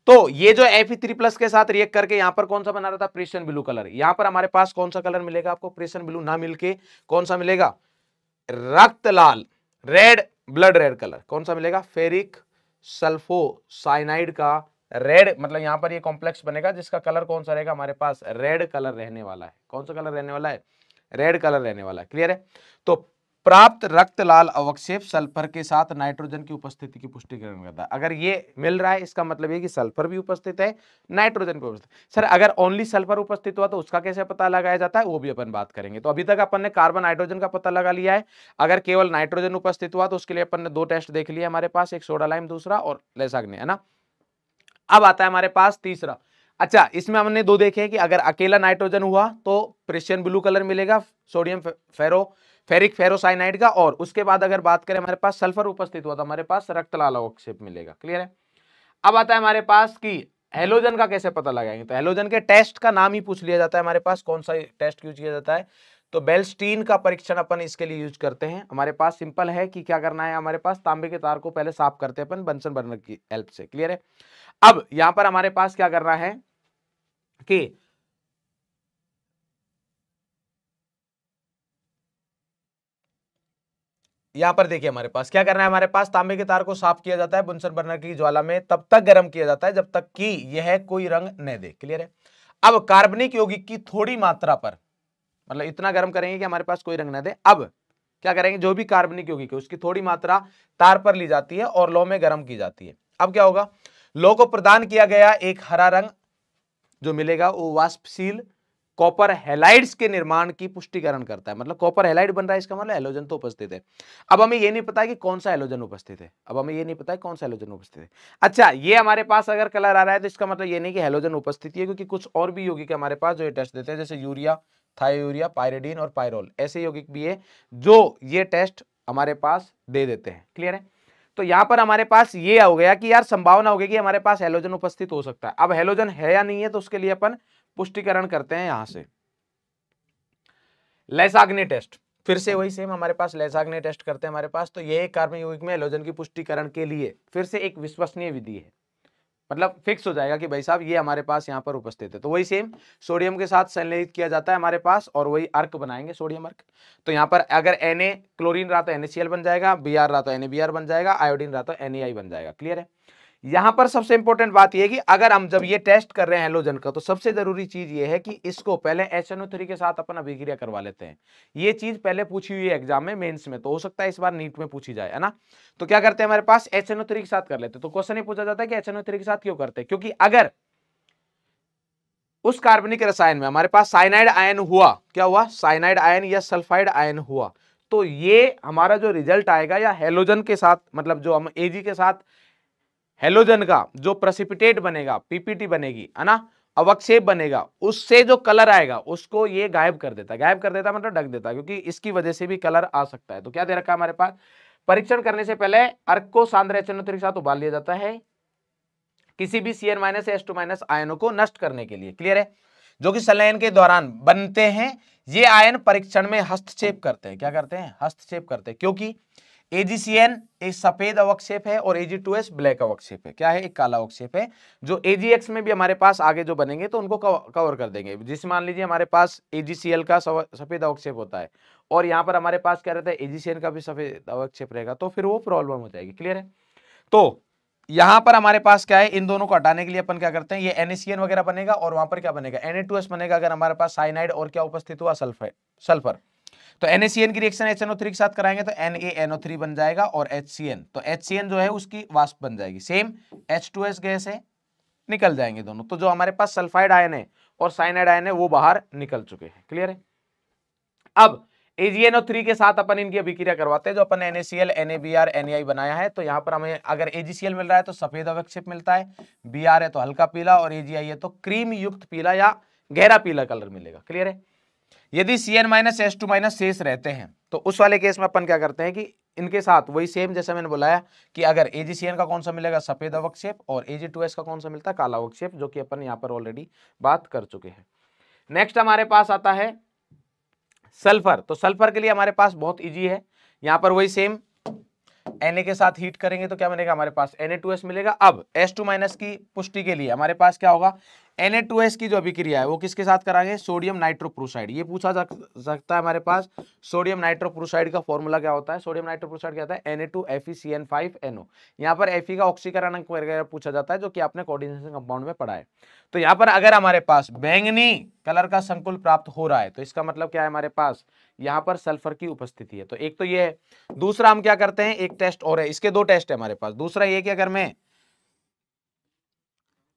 S1: तो ये जो Fe3+ के साथ रिएक्ट करके यहां पर कौन सा बना रहा था, प्रेशन ब्लू कलर। यहां पर हमारे पास कौन सा कलर मिलेगा आपको, प्रेशन ब्लू ना मिलके कौन सा मिलेगा, रक्त लाल, रेड, ब्लड रेड कलर। कौन सा मिलेगा, फेरिक सल्फोसाइनाइड का रेड, मतलब यहां पर ये कॉम्प्लेक्स बनेगा जिसका कलर कौन सा रहेगा, हमारे पास रेड कलर रहने वाला है। कौन सा कलर रहने वाला है, रेड कलर रहने वाला है। क्लियर है, तो प्राप्त रक्त लाल अवक्षेप सल्फर के साथ नाइट्रोजन की उपस्थिति की पुष्टि करता है। अगर ये मिल रहा है इसका मतलब ये कि सल्फर भी उपस्थित है, नाइट्रोजन भी उपस्थित। सर अगर ओनली सल्फर उपस्थित हुआ तो उसका कैसे पता लगाया जाता है, वो भी अपन बात करेंगे। तो अभी तक अपन ने कार्बन नाइट्रोजन का पता लगा लिया है। अगर केवल नाइट्रोजन उपस्थित हुआ तो उसके लिए अपन ने 2 टेस्ट देख लिया हमारे पास, एक सोडा लाइम दूसरा और लेसाग्ने, है ना। अब आता है हमारे पास तीसरा। अच्छा, इसमें हमने 2 देखे हैं कि अगर अकेला नाइट्रोजन हुआ तो प्रेशियन ब्लू कलर मिलेगा, सोडियम फेरिक फेरोसाइनाइड का, और उसके बाद अगर बात करें हमारे पास सल्फर उपस्थित हुआ तो हमारे पास रक्त लाल अवक्षेप मिलेगा। क्लियर है, अब आता है हमारे पास कि हेलोजन का कैसे पता लगाएंगे। तो हेलोजन के टेस्ट का नाम ही पूछ लिया जाता है हमारे पास, कौन सा टेस्ट यूज किया जाता है, तो बेल्स्टीन का परीक्षण अपन इसके लिए यूज करते हैं। हमारे पास सिंपल है कि क्या करना है, हमारे पास तांबे के तार को पहले साफ करते हैं अपन बंसन बर्नर की हेल्प से। क्लियर है, अब यहां पर हमारे पास क्या करना है कि यहां पर देखिए हमारे पास क्या करना है, हमारे पास तांबे के तार को साफ किया जाता है बुनसन बर्नर की ज्वाला में, तब तक गर्म किया जाता है जब तक कि यह कोई रंग न दे। क्लियर है, अब कार्बनिक यौगिक की थोड़ी मात्रा पर, मतलब इतना गर्म करेंगे कि हमारे पास कोई रंग न दे। अब क्या करेंगे, जो भी कार्बनिक यौगिक है उसकी थोड़ी मात्रा तार पर ली जाती है और लौ में गर्म की जाती है। अब क्या होगा, लौ को प्रदान किया गया एक हरा रंग जो मिलेगा वो वाष्पशील कॉपर हैलाइड्स के निर्माण की पुष्टिकरण करता है। मतलब कॉपर हैलाइड बन रहा है, इसका मतलब हैलोजन तो उपस्थित है। अब हमें ये नहीं पता कि कौन सा हैलोजन उपस्थित है, अब हमें ये नहीं पता है कौन सा हैलोजन उपस्थित है। अच्छा, ये हमारे पास अगर कलर आ रहा है तो इसका मतलब ये नहीं कि हैलोजन उपस्थित है, क्योंकि कुछ और भी यौगिक हमारे पास जो ये टेस्ट देते हैं, जैसे यूरिया, थायोयूरिया, पायरिडीन और पायरोल, ऐसे यौगिक भी है जो ये टेस्ट हमारे पास दे देते हैं। क्लियर है, तो यहां पर हमारे पास ये हो गया कि यार संभावना हो गई कि हमारे पास हैलोजन उपस्थित हो सकता है। अब हैलोजन है या नहीं है तो उसके लिए अपन पुष्टिकरण करते हैं यहां से लेसाग्ने टेस्ट। फिर से वही सेम हमारे पास लेसाग्ने टेस्ट करते हैं हमारे पास। तो ये कार्बन यौगिक में हैलोजन की पुष्टिकरण के लिए फिर से एक विश्वसनीय विधि है, मतलब फिक्स हो जाएगा कि भाई साहब ये हमारे पास यहाँ पर उपस्थित है। तो वही सेम सोडियम के साथ संलेखित किया जाता है हमारे पास और वही अर्क बनाएंगे, सोडियम अर्क। तो यहाँ पर अगर Na क्लोरीन रहा तो NaCl बन जाएगा, Br रहा तो NaBr बन जाएगा, आयोडीन रहा तो NaI बन जाएगा। क्लियर है, यहां पर सबसे इंपॉर्टेंट बात यह है कि अगर हम जब ये टेस्ट कर रहे हैं हैलोजन का, तो सबसे जरूरी चीज ये है कि इसको पहले HNO3 के साथ अपन अभिक्रिया करवा लेते हैं। ये चीज पहले पूछी हुई है एग्जाम में, मेंस में, तो हो सकता है इस बार नीट में पूछी जाए, है ना। तो क्या करते हैं, हमारे पास HNO3 के साथ कर लेते हैं। तो क्वेश्चन ये पूछा जाता है कि HNO3 के साथ क्यों करते हैं, क्योंकि अगर उस कार्बनिक रसायन में हमारे पास साइनाइड आयन हुआ, क्या हुआ, साइनाइड आयन या सल्फाइड आयन हुआ, तो ये हमारा जो रिजल्ट आएगा या हेलोजन के साथ, मतलब जो हम Ag के साथ हेलोजन का जो प्रेसिपिटेट बनेगा, पीपीटी बनेगी, है ना, अवक्षेप बनेगा, उससे जो कलर आएगा उसको ये गायब कर देता है। गायब कर देता मतलब ढक देता है, क्योंकि इसकी वजह से भी कलर आ सकता है। तो क्या दे रखा है हमारे पास, परीक्षण करने से पहले अर्क को सांद्र HNO3 के साथ उबाल लिया जाता है किसी भी Cn- या H2- आयनों को नष्ट करने के लिए। क्लियर है, जो कि संलयन के दौरान बनते हैं। ये आयन परीक्षण में हस्तक्षेप करते हैं। क्या करते हैं, हस्तक्षेप करते हैं, क्योंकि AgCN एक सफेद अवक्षेप है और Ag2S ब्लैक अवक्षेप है। क्या है, एक काला अवक्षेप है। जो AgX में भी हमारे पास आगे जो बनेंगे तो उनको कवर कर देंगे। जिस मान लीजिए हमारे पास AgCl का सफेद अवक्षेप होता है और यहाँ पर हमारे पास क्या रहता है, AgCN का भी सफेद अवक्षेप रहेगा, तो फिर वो प्रॉब्लम हो जाएगी। क्लियर है, तो यहां पर हमारे पास क्या है, इन दोनों को हटाने के लिए अपन क्या करते हैं, ये NaCN वगैरह बनेगा और वहां पर क्या बनेगा, Na2S बनेगा। अगर हमारे पास साइनाइड और क्या उपस्थित हुआ, सल्फर, तो NaCN की रिएक्शन HNO3 के साथ कराएंगे तो NaNO3 बन जाएगा और HCN, तो HCN जो है उसकी वाष्प बन जाएगी। सेम H2S गैस है, निकल जाएंगे दोनों। तो जो हमारे पास सल्फाइड आयन है और साइनाइड आयन है वो बाहर निकल चुके हैं। क्लियर है, अब AgNO3 के साथ अपन इनकी अभिक्रिया करवाते हैं। जो अपन NaCl, NaBr, NaI बनाया है, तो यहां पर हमें अगर AgCl मिल रहा है तो सफेद अवक्षेप मिलता है, Br है तो हल्का पीला और AgI है तो क्रीम युक्त पीला या गहरा पीला कलर मिलेगा। क्लियर है, यदि Cn- H2- शेष रहते हैं तो उस वाले केस में अपन क्या करते हैं कि इनके साथ वही सेम जैसा मैंने बुलाया कि अगर AgCN का कौन सा मिलेगा, सफेद अवक्षेप, और Ag2S का कौन सा मिलता है, काला अवक्षेप, जो कि अपन यहां पर ऑलरेडी बात कर चुके हैं। नेक्स्ट हमारे पास आता है सल्फर। तो सल्फर के लिए हमारे पास बहुत इजी है, यहां पर वही सेम Na के साथ हीट करेंगे तो क्या बनेगा, हमारे पास Na2S मिलेगा। अब H2- की पुष्टि के लिए हमारे पास क्या होगा, Na2S की जो अभिक्रिया है वो किसके साथ कराएंगे, सोडियम नाइट्रोप्रोसाइड। ये पूछा जा सकता है हमारे पास, सोडियम नाइट्रोप्रोसाइड का फॉर्मूला क्या होता है, सोडियम नाइट्रोप्रोसाइड क्या होता है, Na2FeCN5NO। यहाँ पर Fe का ऑक्सीकरण अंक वगैरह पूछा जाता है, जो कि आपने कोऑर्डिनेशन कंपाउंड में पढ़ा है। तो यहाँ पर अगर हमारे पास बैंगनी कलर का संकुल प्राप्त हो रहा है तो इसका मतलब क्या है, हमारे पास यहाँ पर सल्फर की उपस्थिति है। तो एक तो ये है, दूसरा हम क्या करते हैं, एक टेस्ट और है, इसके दो टेस्ट है हमारे पास। दूसरा ये कि अगर मैं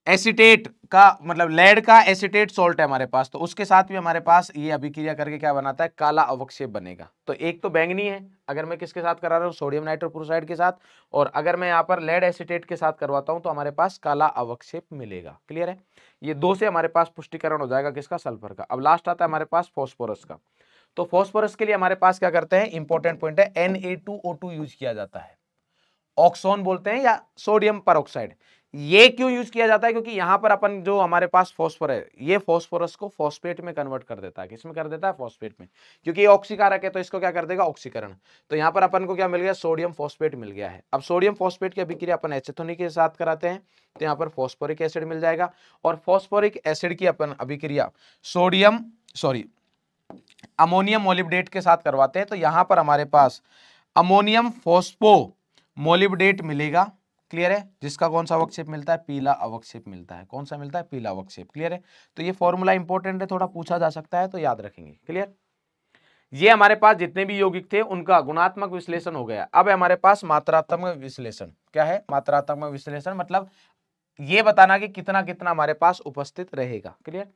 S1: एसिटेट का मतलब लेड का एसिटेट सॉल्ट है हमारे पास, तो उसके साथ भी हमारे पास ये अभिक्रिया करके क्या बनाता है, काला अवक्षेप बनेगा। तो एक तो बैंगनी है अगर मैं किसके साथ करा रहा हूं, सोडियम नाइट्रोक्लोराइड के साथ, और अगर मैं यहाँ पर लेड एसिटेट के साथ करवाता हूं तो हमारे पास काला अवक्षेप मिलेगा। क्लियर है, ये दो से हमारे पास पुष्टिकरण हो जाएगा किसका, सल्फर का। अब लास्ट आता है हमारे पास फॉस्फोरस का। तो फॉस्फोरस के लिए हमारे पास क्या करते हैं, इंपॉर्टेंट पॉइंट है, Na2O2 यूज किया जाता है, ऑक्सोन बोलते हैं या सोडियम परऑक्साइड। ये क्यों यूज किया जाता है, क्योंकि यहां पर अपन जो हमारे पास फॉस्फोर है, ये फॉस्फोरस को फॉस्फेट में कन्वर्ट कर देता है। किसमें कर देता है, फॉस्फेट में, क्योंकि ये ऑक्सीकारक है तो इसको क्या कर देगा, ऑक्सीकरण। तो यहां पर अपन को क्या मिल गया, सोडियम फॉस्फेट मिल गया है। अब सोडियम फॉस्फेट की अभिक्रिया अपन एसीटोन के साथ कराते हैं तो यहाँ पर फॉस्फोरिक एसिड मिल जाएगा, और फॉस्फोरिक एसिड की अपन अभिक्रिया अमोनियम मोलिब्डेट के साथ करवाते हैं तो यहां पर हमारे पास अमोनियम फॉस्फो मोलिब्डेट मिलेगा। क्लियर है, जिसका कौन सा अवक्षेप मिलता है, पीला अवक्षेप मिलता है। कौन सा मिलता है, पीला अवक्षेप। क्लियर है, तो ये फॉर्मूला इंपॉर्टेंट है, थोड़ा पूछा जा सकता है तो याद रखेंगे। क्लियर, ये हमारे पास जितने भी यौगिक थे उनका गुणात्मक विश्लेषण हो गया। अब है हमारे पास मात्रात्मक विश्लेषण। क्या है, मात्रात्मक विश्लेषण मतलब ये बताना कि कितना कितना हमारे पास उपस्थित रहेगा। क्लियर,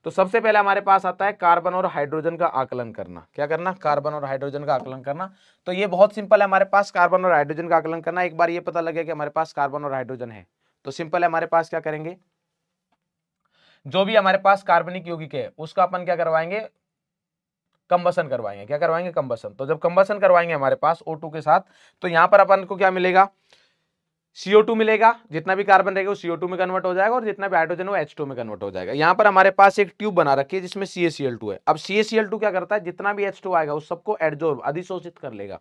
S1: तो सबसे पहले हमारे पास आता है कार्बन और हाइड्रोजन का आकलन करना। क्या करना, कार्बन और हाइड्रोजन का आकलन करना। तो ये बहुत सिंपल है, हमारे पास कार्बन और हाइड्रोजन का आकलन करना। एक बार ये पता लगे कि हमारे पास कार्बन और हाइड्रोजन है तो सिंपल है, हमारे पास क्या करेंगे, जो भी हमारे पास कार्बनिक यौगिक है उसका अपन क्या करवाएंगे, कंबसन करवाएंगे। क्या करवाएंगे, कंबसन। तो जब कंबसन करवाएंगे हमारे पास O2 के साथ तो यहां पर अपन को क्या मिलेगा, CO2 मिलेगा। जितना भी कार्बन रहेगा वो CO2 में कन्वर्ट हो जाएगा और जितना भी हाइड्रोजन वो H2 में कन्वर्ट हो जाएगा। यहां पर हमारे पास एक ट्यूब बना रखी है जिसमें CaCl2 है। अब CaCl2 क्या करता है, जितना भी H2 आएगा उस सबको एडजॉर्ब अधिशोषित कर लेगा।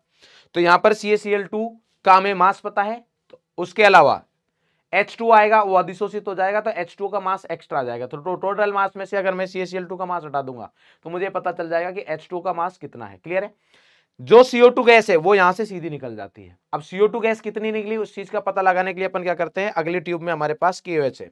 S1: तो यहां पर CaCl2 का हमें मास पता है, तो उसके अलावा H2 आएगा वो अधिशोषित हो जाएगा तो H2 का मास एक्स्ट्रा आ जाएगा। तो टोटल मास में से अगर मैं CaCl2 का मास हटा दूंगा तो मुझे पता चल जाएगा कि H2 का मास कितना है। क्लियर है, जो CO2 गैस है वो यहां से सीधी निकल जाती है। अब CO2 गैस कितनी निकली उस चीज का पता लगाने के लिए अपन क्या करते हैं, अगली ट्यूब में हमारे पास KOH है।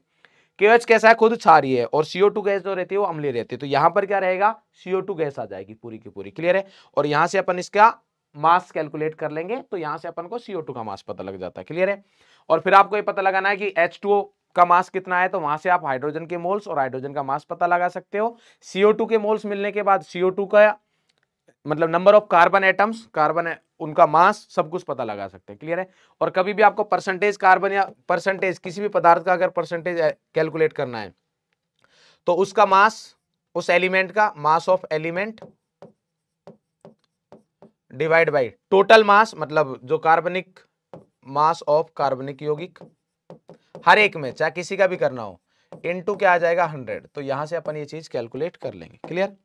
S1: KOH कैसा है, खुद क्षारीय है, और CO2 गैस जो रहती है वो अम्लीय रहती है। तो यहां पर क्या रहेगा, CO2 गैस आ जाएगी पूरी की पूरी। क्लियर है। और यहां से अपन इसका मास कैलकुलेट कर लेंगे, तो यहां से अपन को CO2 का मास पता लग जाता है। क्लियर है। और फिर आपको ये पता लगाना है कि H2O का मास कितना है, तो वहां से आप हाइड्रोजन के मोल्स और हाइड्रोजन का मास पता लगा सकते हो। CO2 के मोल्स मिलने के बाद CO2 का मतलब number of carbon atoms, carbon उनका मास, सब कुछ पता लगा सकते हैं। क्लियर है। और कभी भी आपको परसेंटेज कार्बन या परसेंटेज किसी भी पदार्थ का अगर परसेंटेज कैलकुलेट करना है, तो उसका मास, उस एलिमेंट का mass of element divide by total mass, मतलब जो कार्बनिक मास ऑफ कार्बनिक यौगिक हर एक में, चाहे किसी का भी करना हो, इनटू क्या आ जाएगा 100। तो यहां से अपन ये चीज कैलकुलेट कर लेंगे। क्लियर।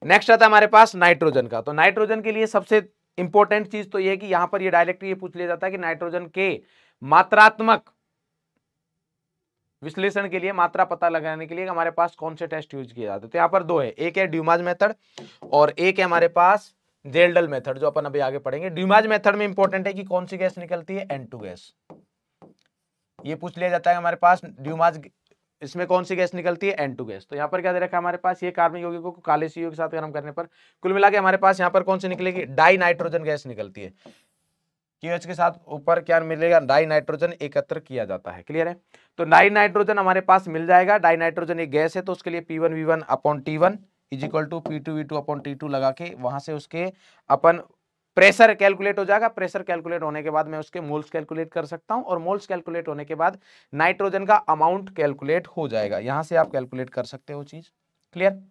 S1: नेक्स्ट आता है हमारे पास नाइट्रोजन का। तो नाइट्रोजन के लिए सबसे इंपॉर्टेंट चीज तो ये कि यहां पर ये डायरेक्ट ये पूछ लिया जाता है कि नाइट्रोजन के मात्रात्मक विश्लेषण के लिए, मात्रा पता लगाने के लिए हमारे पास कौन से टेस्ट यूज किए जाते हैं। तो यहाँ पर दो है, एक है ड्यूमाज मेथड और एक है हमारे पास जेल्डल मेथड, जो अपन अभी आगे पढ़ेंगे। ड्यूमाज मेथड में इंपॉर्टेंट है कि कौन सी गैस निकलती है, N2 गैस। ये पूछ लिया जाता है हमारे पास ड्यूमाज, इसमें कौन सी गैस निकलती है, N2 गैस। तो यहाँ पर क्या दे रखा है हमारे पास, ये कार्बनिक यौगिकों को काले CO के साथ गर्म करने पर कुल मिला के हमारे पास यहाँ पर कौन सी निकलेगी, डाई नाइट्रोजन गैस निकलती है। KOH के साथ ऊपर क्या मिलेगा, डाई नाइट्रोजन एकत्र किया जाता है। क्लियर है। तो डाई नाइट्रोजन हमारे पास मिल जाएगा। डाई नाइट्रोजन एक गैस है, तो उसके लिए P1V1 upon T1 is equal to P2V2 upon T2 लगा के वहां से उसके अपन प्रेशर कैलकुलेट हो जाएगा। प्रेशर कैलकुलेट होने के बाद मैं उसके मोल्स कैलकुलेट कर सकता हूं, और मोल्स कैलकुलेट होने के बाद नाइट्रोजन का अमाउंट कैलकुलेट हो जाएगा। यहां से आप कैलकुलेट कर सकते हो चीज। क्लियर।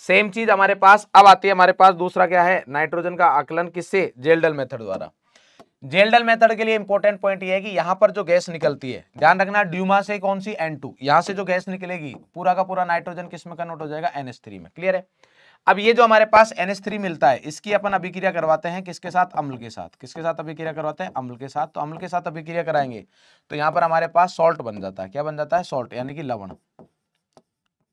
S1: सेम चीज हमारे पास अब आती है, हमारे पास दूसरा क्या है, नाइट्रोजन का आकलन किससे, जेल्डल मेथड द्वारा। जेल्डल मेथड के लिए इंपॉर्टेंट पॉइंट ये है कि यहां पर जो गैस निकलती है, ध्यान रखना, ड्यूमा से कौन सी, N2, यहां से जो गैस निकलेगी पूरा का पूरा नाइट्रोजन किस में कन्वर्ट हो जाएगा, NH3 में। क्लियर है। अब ये जो हमारे पास NH3 मिलता है, इसकी अपन अभिक्रिया करवाते हैं किसके साथ, अम्ल के साथ। किसके साथ अभिक्रिया करवाते हैं, अम्ल के साथ। तो अम्ल के साथ अभिक्रिया कराएंगे तो यहां पर हमारे पास सॉल्ट बन जाता है। क्या बन जाता है, सॉल्ट, यानी कि लवण।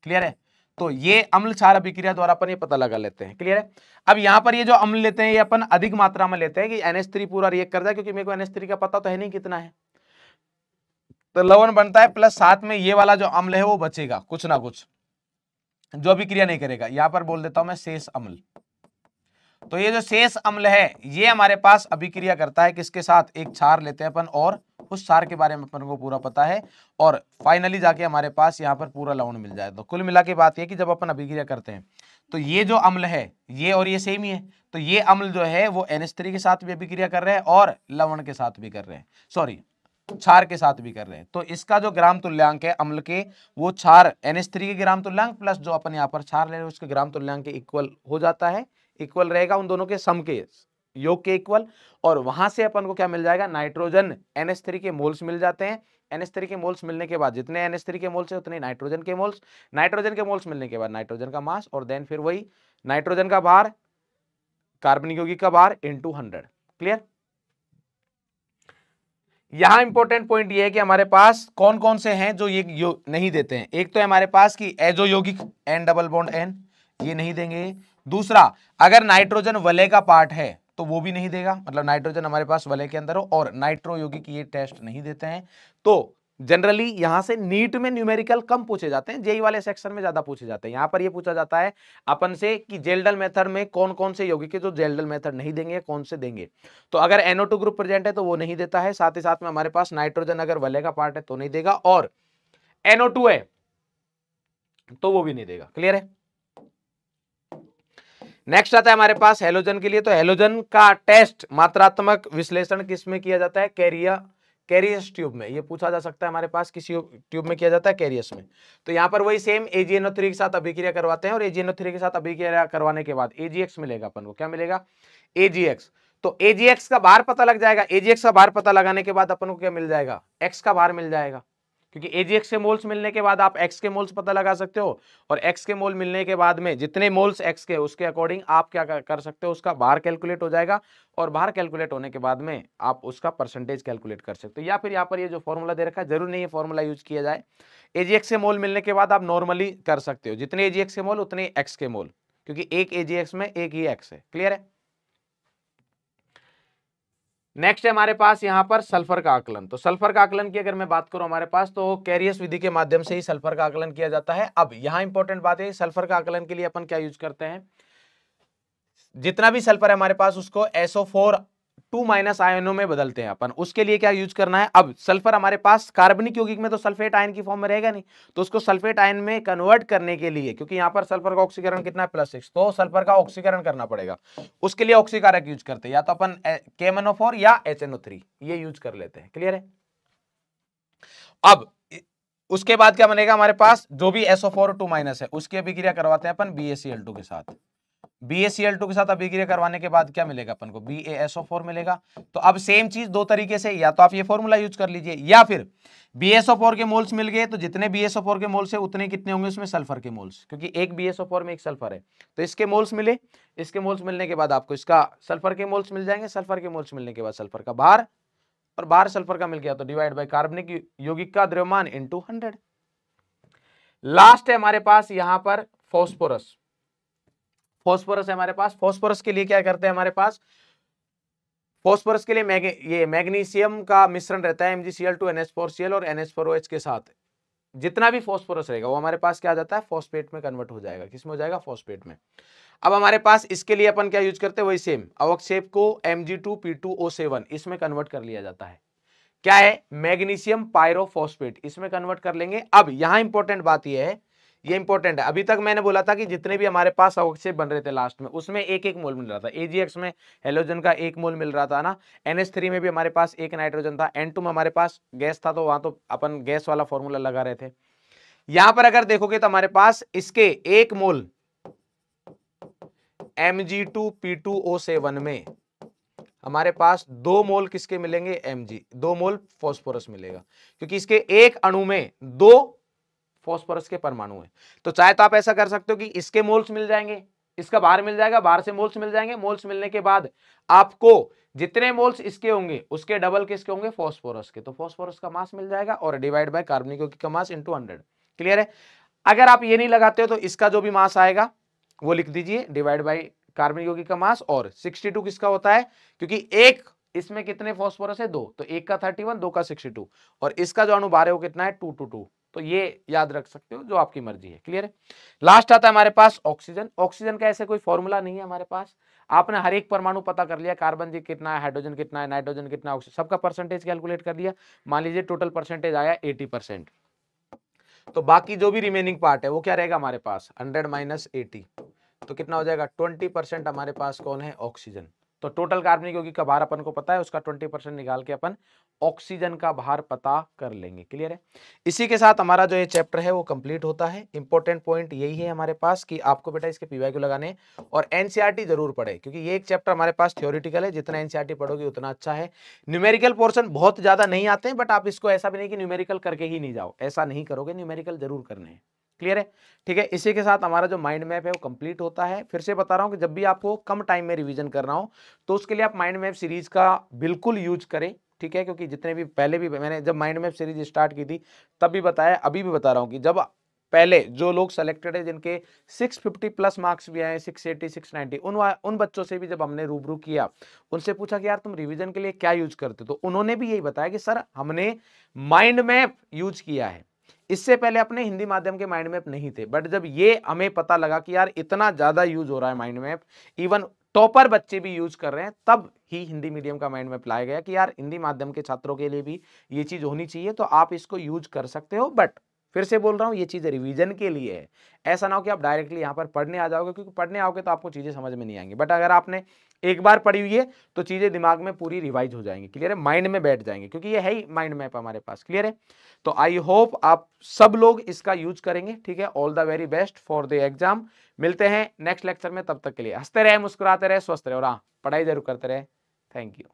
S1: क्लियर है। तो ये अम्ल क्षार अभिक्रिया द्वारा अपन ये पता लगा लेते हैं। क्लियर है। अब यहां पर ये जो अम्ल लेते हैं, ये अपन अधिक मात्रा में लेते हैं कि NH3 पूरा रिएक्ट कर जाए, क्योंकि मेरे को NH3 का पता तो है नहीं कितना है। तो लवण बनता है, प्लस साथ में ये वाला जो अम्ल है वो बचेगा कुछ ना कुछ, जो अभिक्रिया नहीं करेगा। यहां पर बोल देता हूं मैं शेष अम्ल। तो ये जो शेष अम्ल है, ये हमारे पास अभिक्रिया करता है किसके साथ, एक क्षार लेते हैं अपन, और उस क्षार के बारे में अपन को पूरा पता है, और फाइनली जाके हमारे पास यहाँ पर पूरा लवण मिल जाए। तो कुल मिला के बात ये कि जब अपन अभिक्रिया करते हैं तो ये जो अम्ल है, ये और ये सेम ही है, तो ये अम्ल जो है वो NH3 के साथ भी अभिक्रिया कर रहे हैं और लवण के साथ भी कर रहे हैं, सॉरी क्षार के साथ भी कर रहे हैं। तो इसका जो ग्राम तुल्यांक है अम्ल के, वो क्षार NH3 के ग्राम तुल्यांक प्लस जो अपन यहाँ पर क्षार ले रहे हैं उसके ग्राम तुल्यांक के इक्वल हो जाता है। इक्वल रहेगा उन दोनों के सम के, योग के इक्वल। और वहां से अपन को क्या मिल जाएगा, नाइट्रोजन NH3 के मोल्स मिल जाते हैं। NH3 के मोल्स मिलने के बाद जितने NH3 के मोल्स है उतने नाइट्रोजन के मोल्स, नाइट्रोजन के मोल्स मिलने के बाद नाइट्रोजन का मास, और देन फिर वही नाइट्रोजन का भार, कार्बनिक यौगिक का भार इंटू 100। क्लियर। यहां इंपॉर्टेंट पॉइंट ये है कि हमारे पास कौन कौन से हैं जो ये नहीं देते हैं। एक तो है हमारे पास कि एजो यौगिक N डबल बॉन्ड N, ये नहीं देंगे। दूसरा, अगर नाइट्रोजन वलय का पार्ट है तो वो भी नहीं देगा, मतलब नाइट्रोजन हमारे पास वलय के अंदर हो, और नाइट्रो यौगिक ये टेस्ट नहीं देते हैं। तो जनरली यहां से नीट में न्यूमेरिकल कम पूछे जाते हैं, जेई वाले सेक्शन में ज्यादा पूछे जाते हैं। यहां पर ये पूछा जाता है अपन से कि जेल्डल मेथड में कौन कौन से यौगिक है जो जेल्डल मेथड नहीं देंगे, कौन से देंगे। तो अगर NO2 ग्रुप प्रेजेंट है तो वो नहीं देता है, साथ ही साथ में हमारे पास नाइट्रोजन अगर वलय का पार्ट है तो नहीं देगा, और NO2 है तो वो भी नहीं देगा। क्लियर है। नेक्स्ट आता है हमारे पास हेलोजन के लिए। तो हेलोजन का टेस्ट मात्रात्मक विश्लेषण किस में किया जाता है, कैरियस ट्यूब में। ये पूछा जा सकता है हमारे पास किसी ट्यूब में किया जाता है, कैरियस में। तो यहाँ पर वही सेम AgNO3 के साथ अभिक्रिया करवाते हैं, और AgNO3 के साथ अभिक्रिया करवाने के बाद AgX मिलेगा अपन को। क्या मिलेगा, AgX। तो AgX का भार पता लग जाएगा। AgX का भार पता लगाने के बाद अपन को क्या मिल जाएगा, X का भार मिल जाएगा, क्योंकि AgX के मोल्स मिलने के बाद आप X के मोल्स पता लगा सकते हो, और X के मोल मिलने के बाद में जितने मोल्स X के उसके अकॉर्डिंग आप क्या कर सकते हो, उसका भार कैलकुलेट हो जाएगा, और भार कैलकुलेट होने के बाद में आप उसका परसेंटेज कैलकुलेट कर सकते हो। या फिर यहाँ पर ये जो फॉर्मूला दे रखा है, जरूर नहीं ये फॉर्मूला यूज किया जाए। AgX के मोल मिलने के बाद आप नॉर्मली कर सकते हो, जितने AgX के मोल उतने X के मोल, क्योंकि एक AgX में एक ही X है। क्लियर है। नेक्स्ट है हमारे पास यहाँ पर सल्फर का आकलन। तो सल्फर का आकलन की अगर मैं बात करूं हमारे पास, तो कैरियस विधि के माध्यम से ही सल्फर का आकलन किया जाता है। अब यहाँ इंपॉर्टेंट बात है, सल्फर का आकलन के लिए अपन क्या यूज करते हैं, जितना भी सल्फर है हमारे पास उसको SO4 2- आयनों में बदलते हैं अपन। उसके लिए क्या यूज करना है, अब सल्फर हमारे पास कार्बनिक यौगिक में तो सल्फेट आयन की फॉर्म में रहेगा नहीं, तो उसको सल्फेट आयन में कन्वर्ट करने के लिए, क्योंकि यहाँ पर सल्फर का ऑक्सीकरण कितना है +6, तो सल्फर का ऑक्सीकरण करना पड़ेगा। उसके लिए ऑक्सीकारक यूज करते हैं, या तो अपन KMnO4 या HNO3 ये यूज कर लेते हैं। क्लियर है। अब उसके बाद क्या बनेगा हमारे पास, जो भी SO4 2- है उसकी अभिक्रिया करवाते हैं अपन BaCl2 के साथ। BaCl2 के साथ अभिक्रिया करवाने के बाद क्या मिलेगा अपन को, BaSO4 मिलेगा। तो अब सेम चीज दो तरीके से, या तो आप ये फॉर्मूला यूज कर लीजिए, या फिर BaSO4 के मोल्स मिल गए तो जितने BaSO4 के मोल्स है उतने कितने होंगे उसमें सल्फर के मोल्स, क्योंकि एक BaSO4 में एक सल्फर है, तो इसके मोल्स मिले। इसके मोल्स मिलने के बाद आपको इसका सल्फर के मोल्स मिल जाएंगे। सल्फर के मोल्स मिलने के बाद सल्फर का भार, और भार सल्फर का मिल गया तो डिवाइड बाय कार्बनिक यौगिक का द्रव्यमान इनटू 100। लास्ट है हमारे पास यहां पर फॉस्फोरस। फॉस्फोरस है हमारे पास। फॉस्फोरस के लिए क्या करते हैं हमारे पास, फॉस्फोरस के लिए ये मैग्नीशियम का मिश्रण रहता है MgCl2 NH4Cl और NH4OH के साथ। जितना भी फॉस्फोरस रहेगा वो हमारे पास क्या आ जाता है, फॉस्फेट में कन्वर्ट हो जाएगा। किसमें हो जाएगा, फॉस्फेट में। अब हमारे पास इसके लिए अपन क्या यूज करते हैं, वही सेम अवक्षेप को Mg2P2O7 इसमें कन्वर्ट कर लिया जाता है। क्या है, मैग्नीशियम पायरोफॉस्फेट, इसमें कन्वर्ट कर लेंगे। अब यहां इंपॉर्टेंट बात यह है, ये इंपॉर्टेंट है, अभी तक मैंने बोला था कि जितने भी हमारे पास अवक्षेप बन रहे थे लास्ट में, उसमें एक एक मोल मिल रहा था। AgX में हेलोजन का 1 मोल मिल रहा था ना, NH3 में भी हमारे पास 1 नाइट्रोजन था, N2 में हमारे पास गैस था, तो वहां तो अपन गैस वाला फॉर्मूला लगा रहे थे। यहां पर अगर देखोगे तो हमारे पास इसके 1 मोल Mg2P2O7 में हमारे पास 2 मोल किसके मिलेंगे, Mg, 2 मोल फॉस्फोरस मिलेगा, क्योंकि इसके एक अणु में 2 फॉस्फोरस के परमाणु है। तो चाहे तो आप ऐसा कर सकते हो कि इसके मोल्स मिल जाएंगे, इसका बाहर मिल जाएगा, बाहर से मोल्स मिल जाएंगे, मोल्स मिलने के बाद आपको जितने मोल्स इसके होंगे उसके डबल किसके होंगे, फॉस्फोरस के, तो फॉस्फोरस का मास मिल जाएगा और डिवाइड बाय कार्बनिक यौगिक का मास इनटू 100। क्लियर है। अगर आप ये नहीं लगाते हो तो इसका जो भी मास आएगा वो लिख दीजिए, डिवाइड बाय कार्बनिक यौगिक का मास, और 62 किसका होता है, क्योंकि एक इसमें कितने फॉस्फोरस है, 2, तो एक का 31, 2 का 62, और इसका जो अणुभार है वो कितना है, 2 to 2, तो ये याद रख सकते हो, जो आपकी मर्जी है। क्लियर है। लास्ट आता है हमारे पास ऑक्सीजन। ऑक्सीजन का ऐसे कोई फॉर्मूला नहीं है हमारे पास, आपने हर एक परमाणु पता कर लिया, कार्बन जी कितना है, हाइड्रोजन कितना है, नाइट्रोजन कितना है, ऑक्सीजन सबका परसेंटेज कैलकुलेट कर दिया। मान लीजिए टोटल परसेंटेज आया 80%, तो बाकी जो भी रिमेनिंग पार्ट है वो क्या रहेगा हमारे पास, 100 - 80, तो कितना हो जाएगा, 20% हमारे पास कौन है, ऑक्सीजन। तो टोटल कार्बनिक यौगिक का भार अपन को पता है, उसका 20% निकाल के अपन ऑक्सीजन का भार पता कर लेंगे। क्लियर है। इसी के साथ हमारा जो ये चैप्टर है वो कंप्लीट होता है। इंपॉर्टेंट पॉइंट यही है हमारे पास कि आपको बेटा इसके PYQ लगाने और NCERT जरूर पढ़े, क्योंकि ये एक चैप्टर हमारे पास थ्योरेटिकल है, जितना NCERT पढ़ोगे उतना अच्छा है। न्यूमेरिकल पोर्शन बहुत ज्यादा नहीं आते हैं, बट आप इसको ऐसा भी नहीं कि न्यूमेरिकल करके ही नहीं जाओ, ऐसा नहीं करोगे, न्यूमेरिकल जरूर करने हैं। क्लियर है। ठीक है। इसी के साथ हमारा जो माइंड मैप है वो कंप्लीट होता है। फिर से बता रहा हूं कि जब भी आपको कम टाइम में रिवीजन करना हो तो उसके लिए आप माइंड मैप सीरीज का बिल्कुल यूज करें। ठीक है। क्योंकि जितने भी पहले भी मैंने जब माइंड मैप सीरीज स्टार्ट की थी तब भी बताया, अभी भी बता रहा हूं कि जब पहले जो लोग सेलेक्टेड है जिनके 650+ मार्क्स भी आए, 680 690, उन बच्चों से भी जब हमने रूबरू किया, उनसे पूछा कि यार तुम रिवीजन के लिए क्या यूज करते, तो उन्होंने भी यही बताया कि सर हमने माइंड मैप यूज किया है। इससे पहले अपने हिंदी माध्यम के माइंड मैप नहीं थे, बट जब ये हमें पता लगा कि यार इतना ज्यादा यूज हो रहा है माइंड मैप, इवन टॉपर बच्चे भी यूज कर रहे हैं, तब ही हिंदी मीडियम का माइंड मैप लाया गया कि यार हिंदी माध्यम के छात्रों के लिए भी ये चीज होनी चाहिए, तो आप इसको यूज कर सकते हो। बट फिर से बोल रहा हूं, ये चीजें रिवीजन के लिए है, ऐसा ना हो कि आप डायरेक्टली यहाँ पर पढ़ने आ जाओगे, क्योंकि पढ़ने आओगे तो आपको चीजें समझ में नहीं आएंगी। बट अगर आपने एक बार पढ़ी हुई है तो चीजें दिमाग में पूरी रिवाइज हो जाएंगी। क्लियर है। माइंड में बैठ जाएंगे, क्योंकि ये है ही माइंड मैप हमारे पास। क्लियर है। तो आई होप आप सब लोग इसका यूज करेंगे। ठीक है। All the very best for the exam. मिलते हैं नेक्स्ट लेक्चर में, तब तक के लिए हंसते रहे, मुस्कुराते रहे, स्वस्थ रहे, और हाँ, पढ़ाई जरूर करते रहे। Thank you.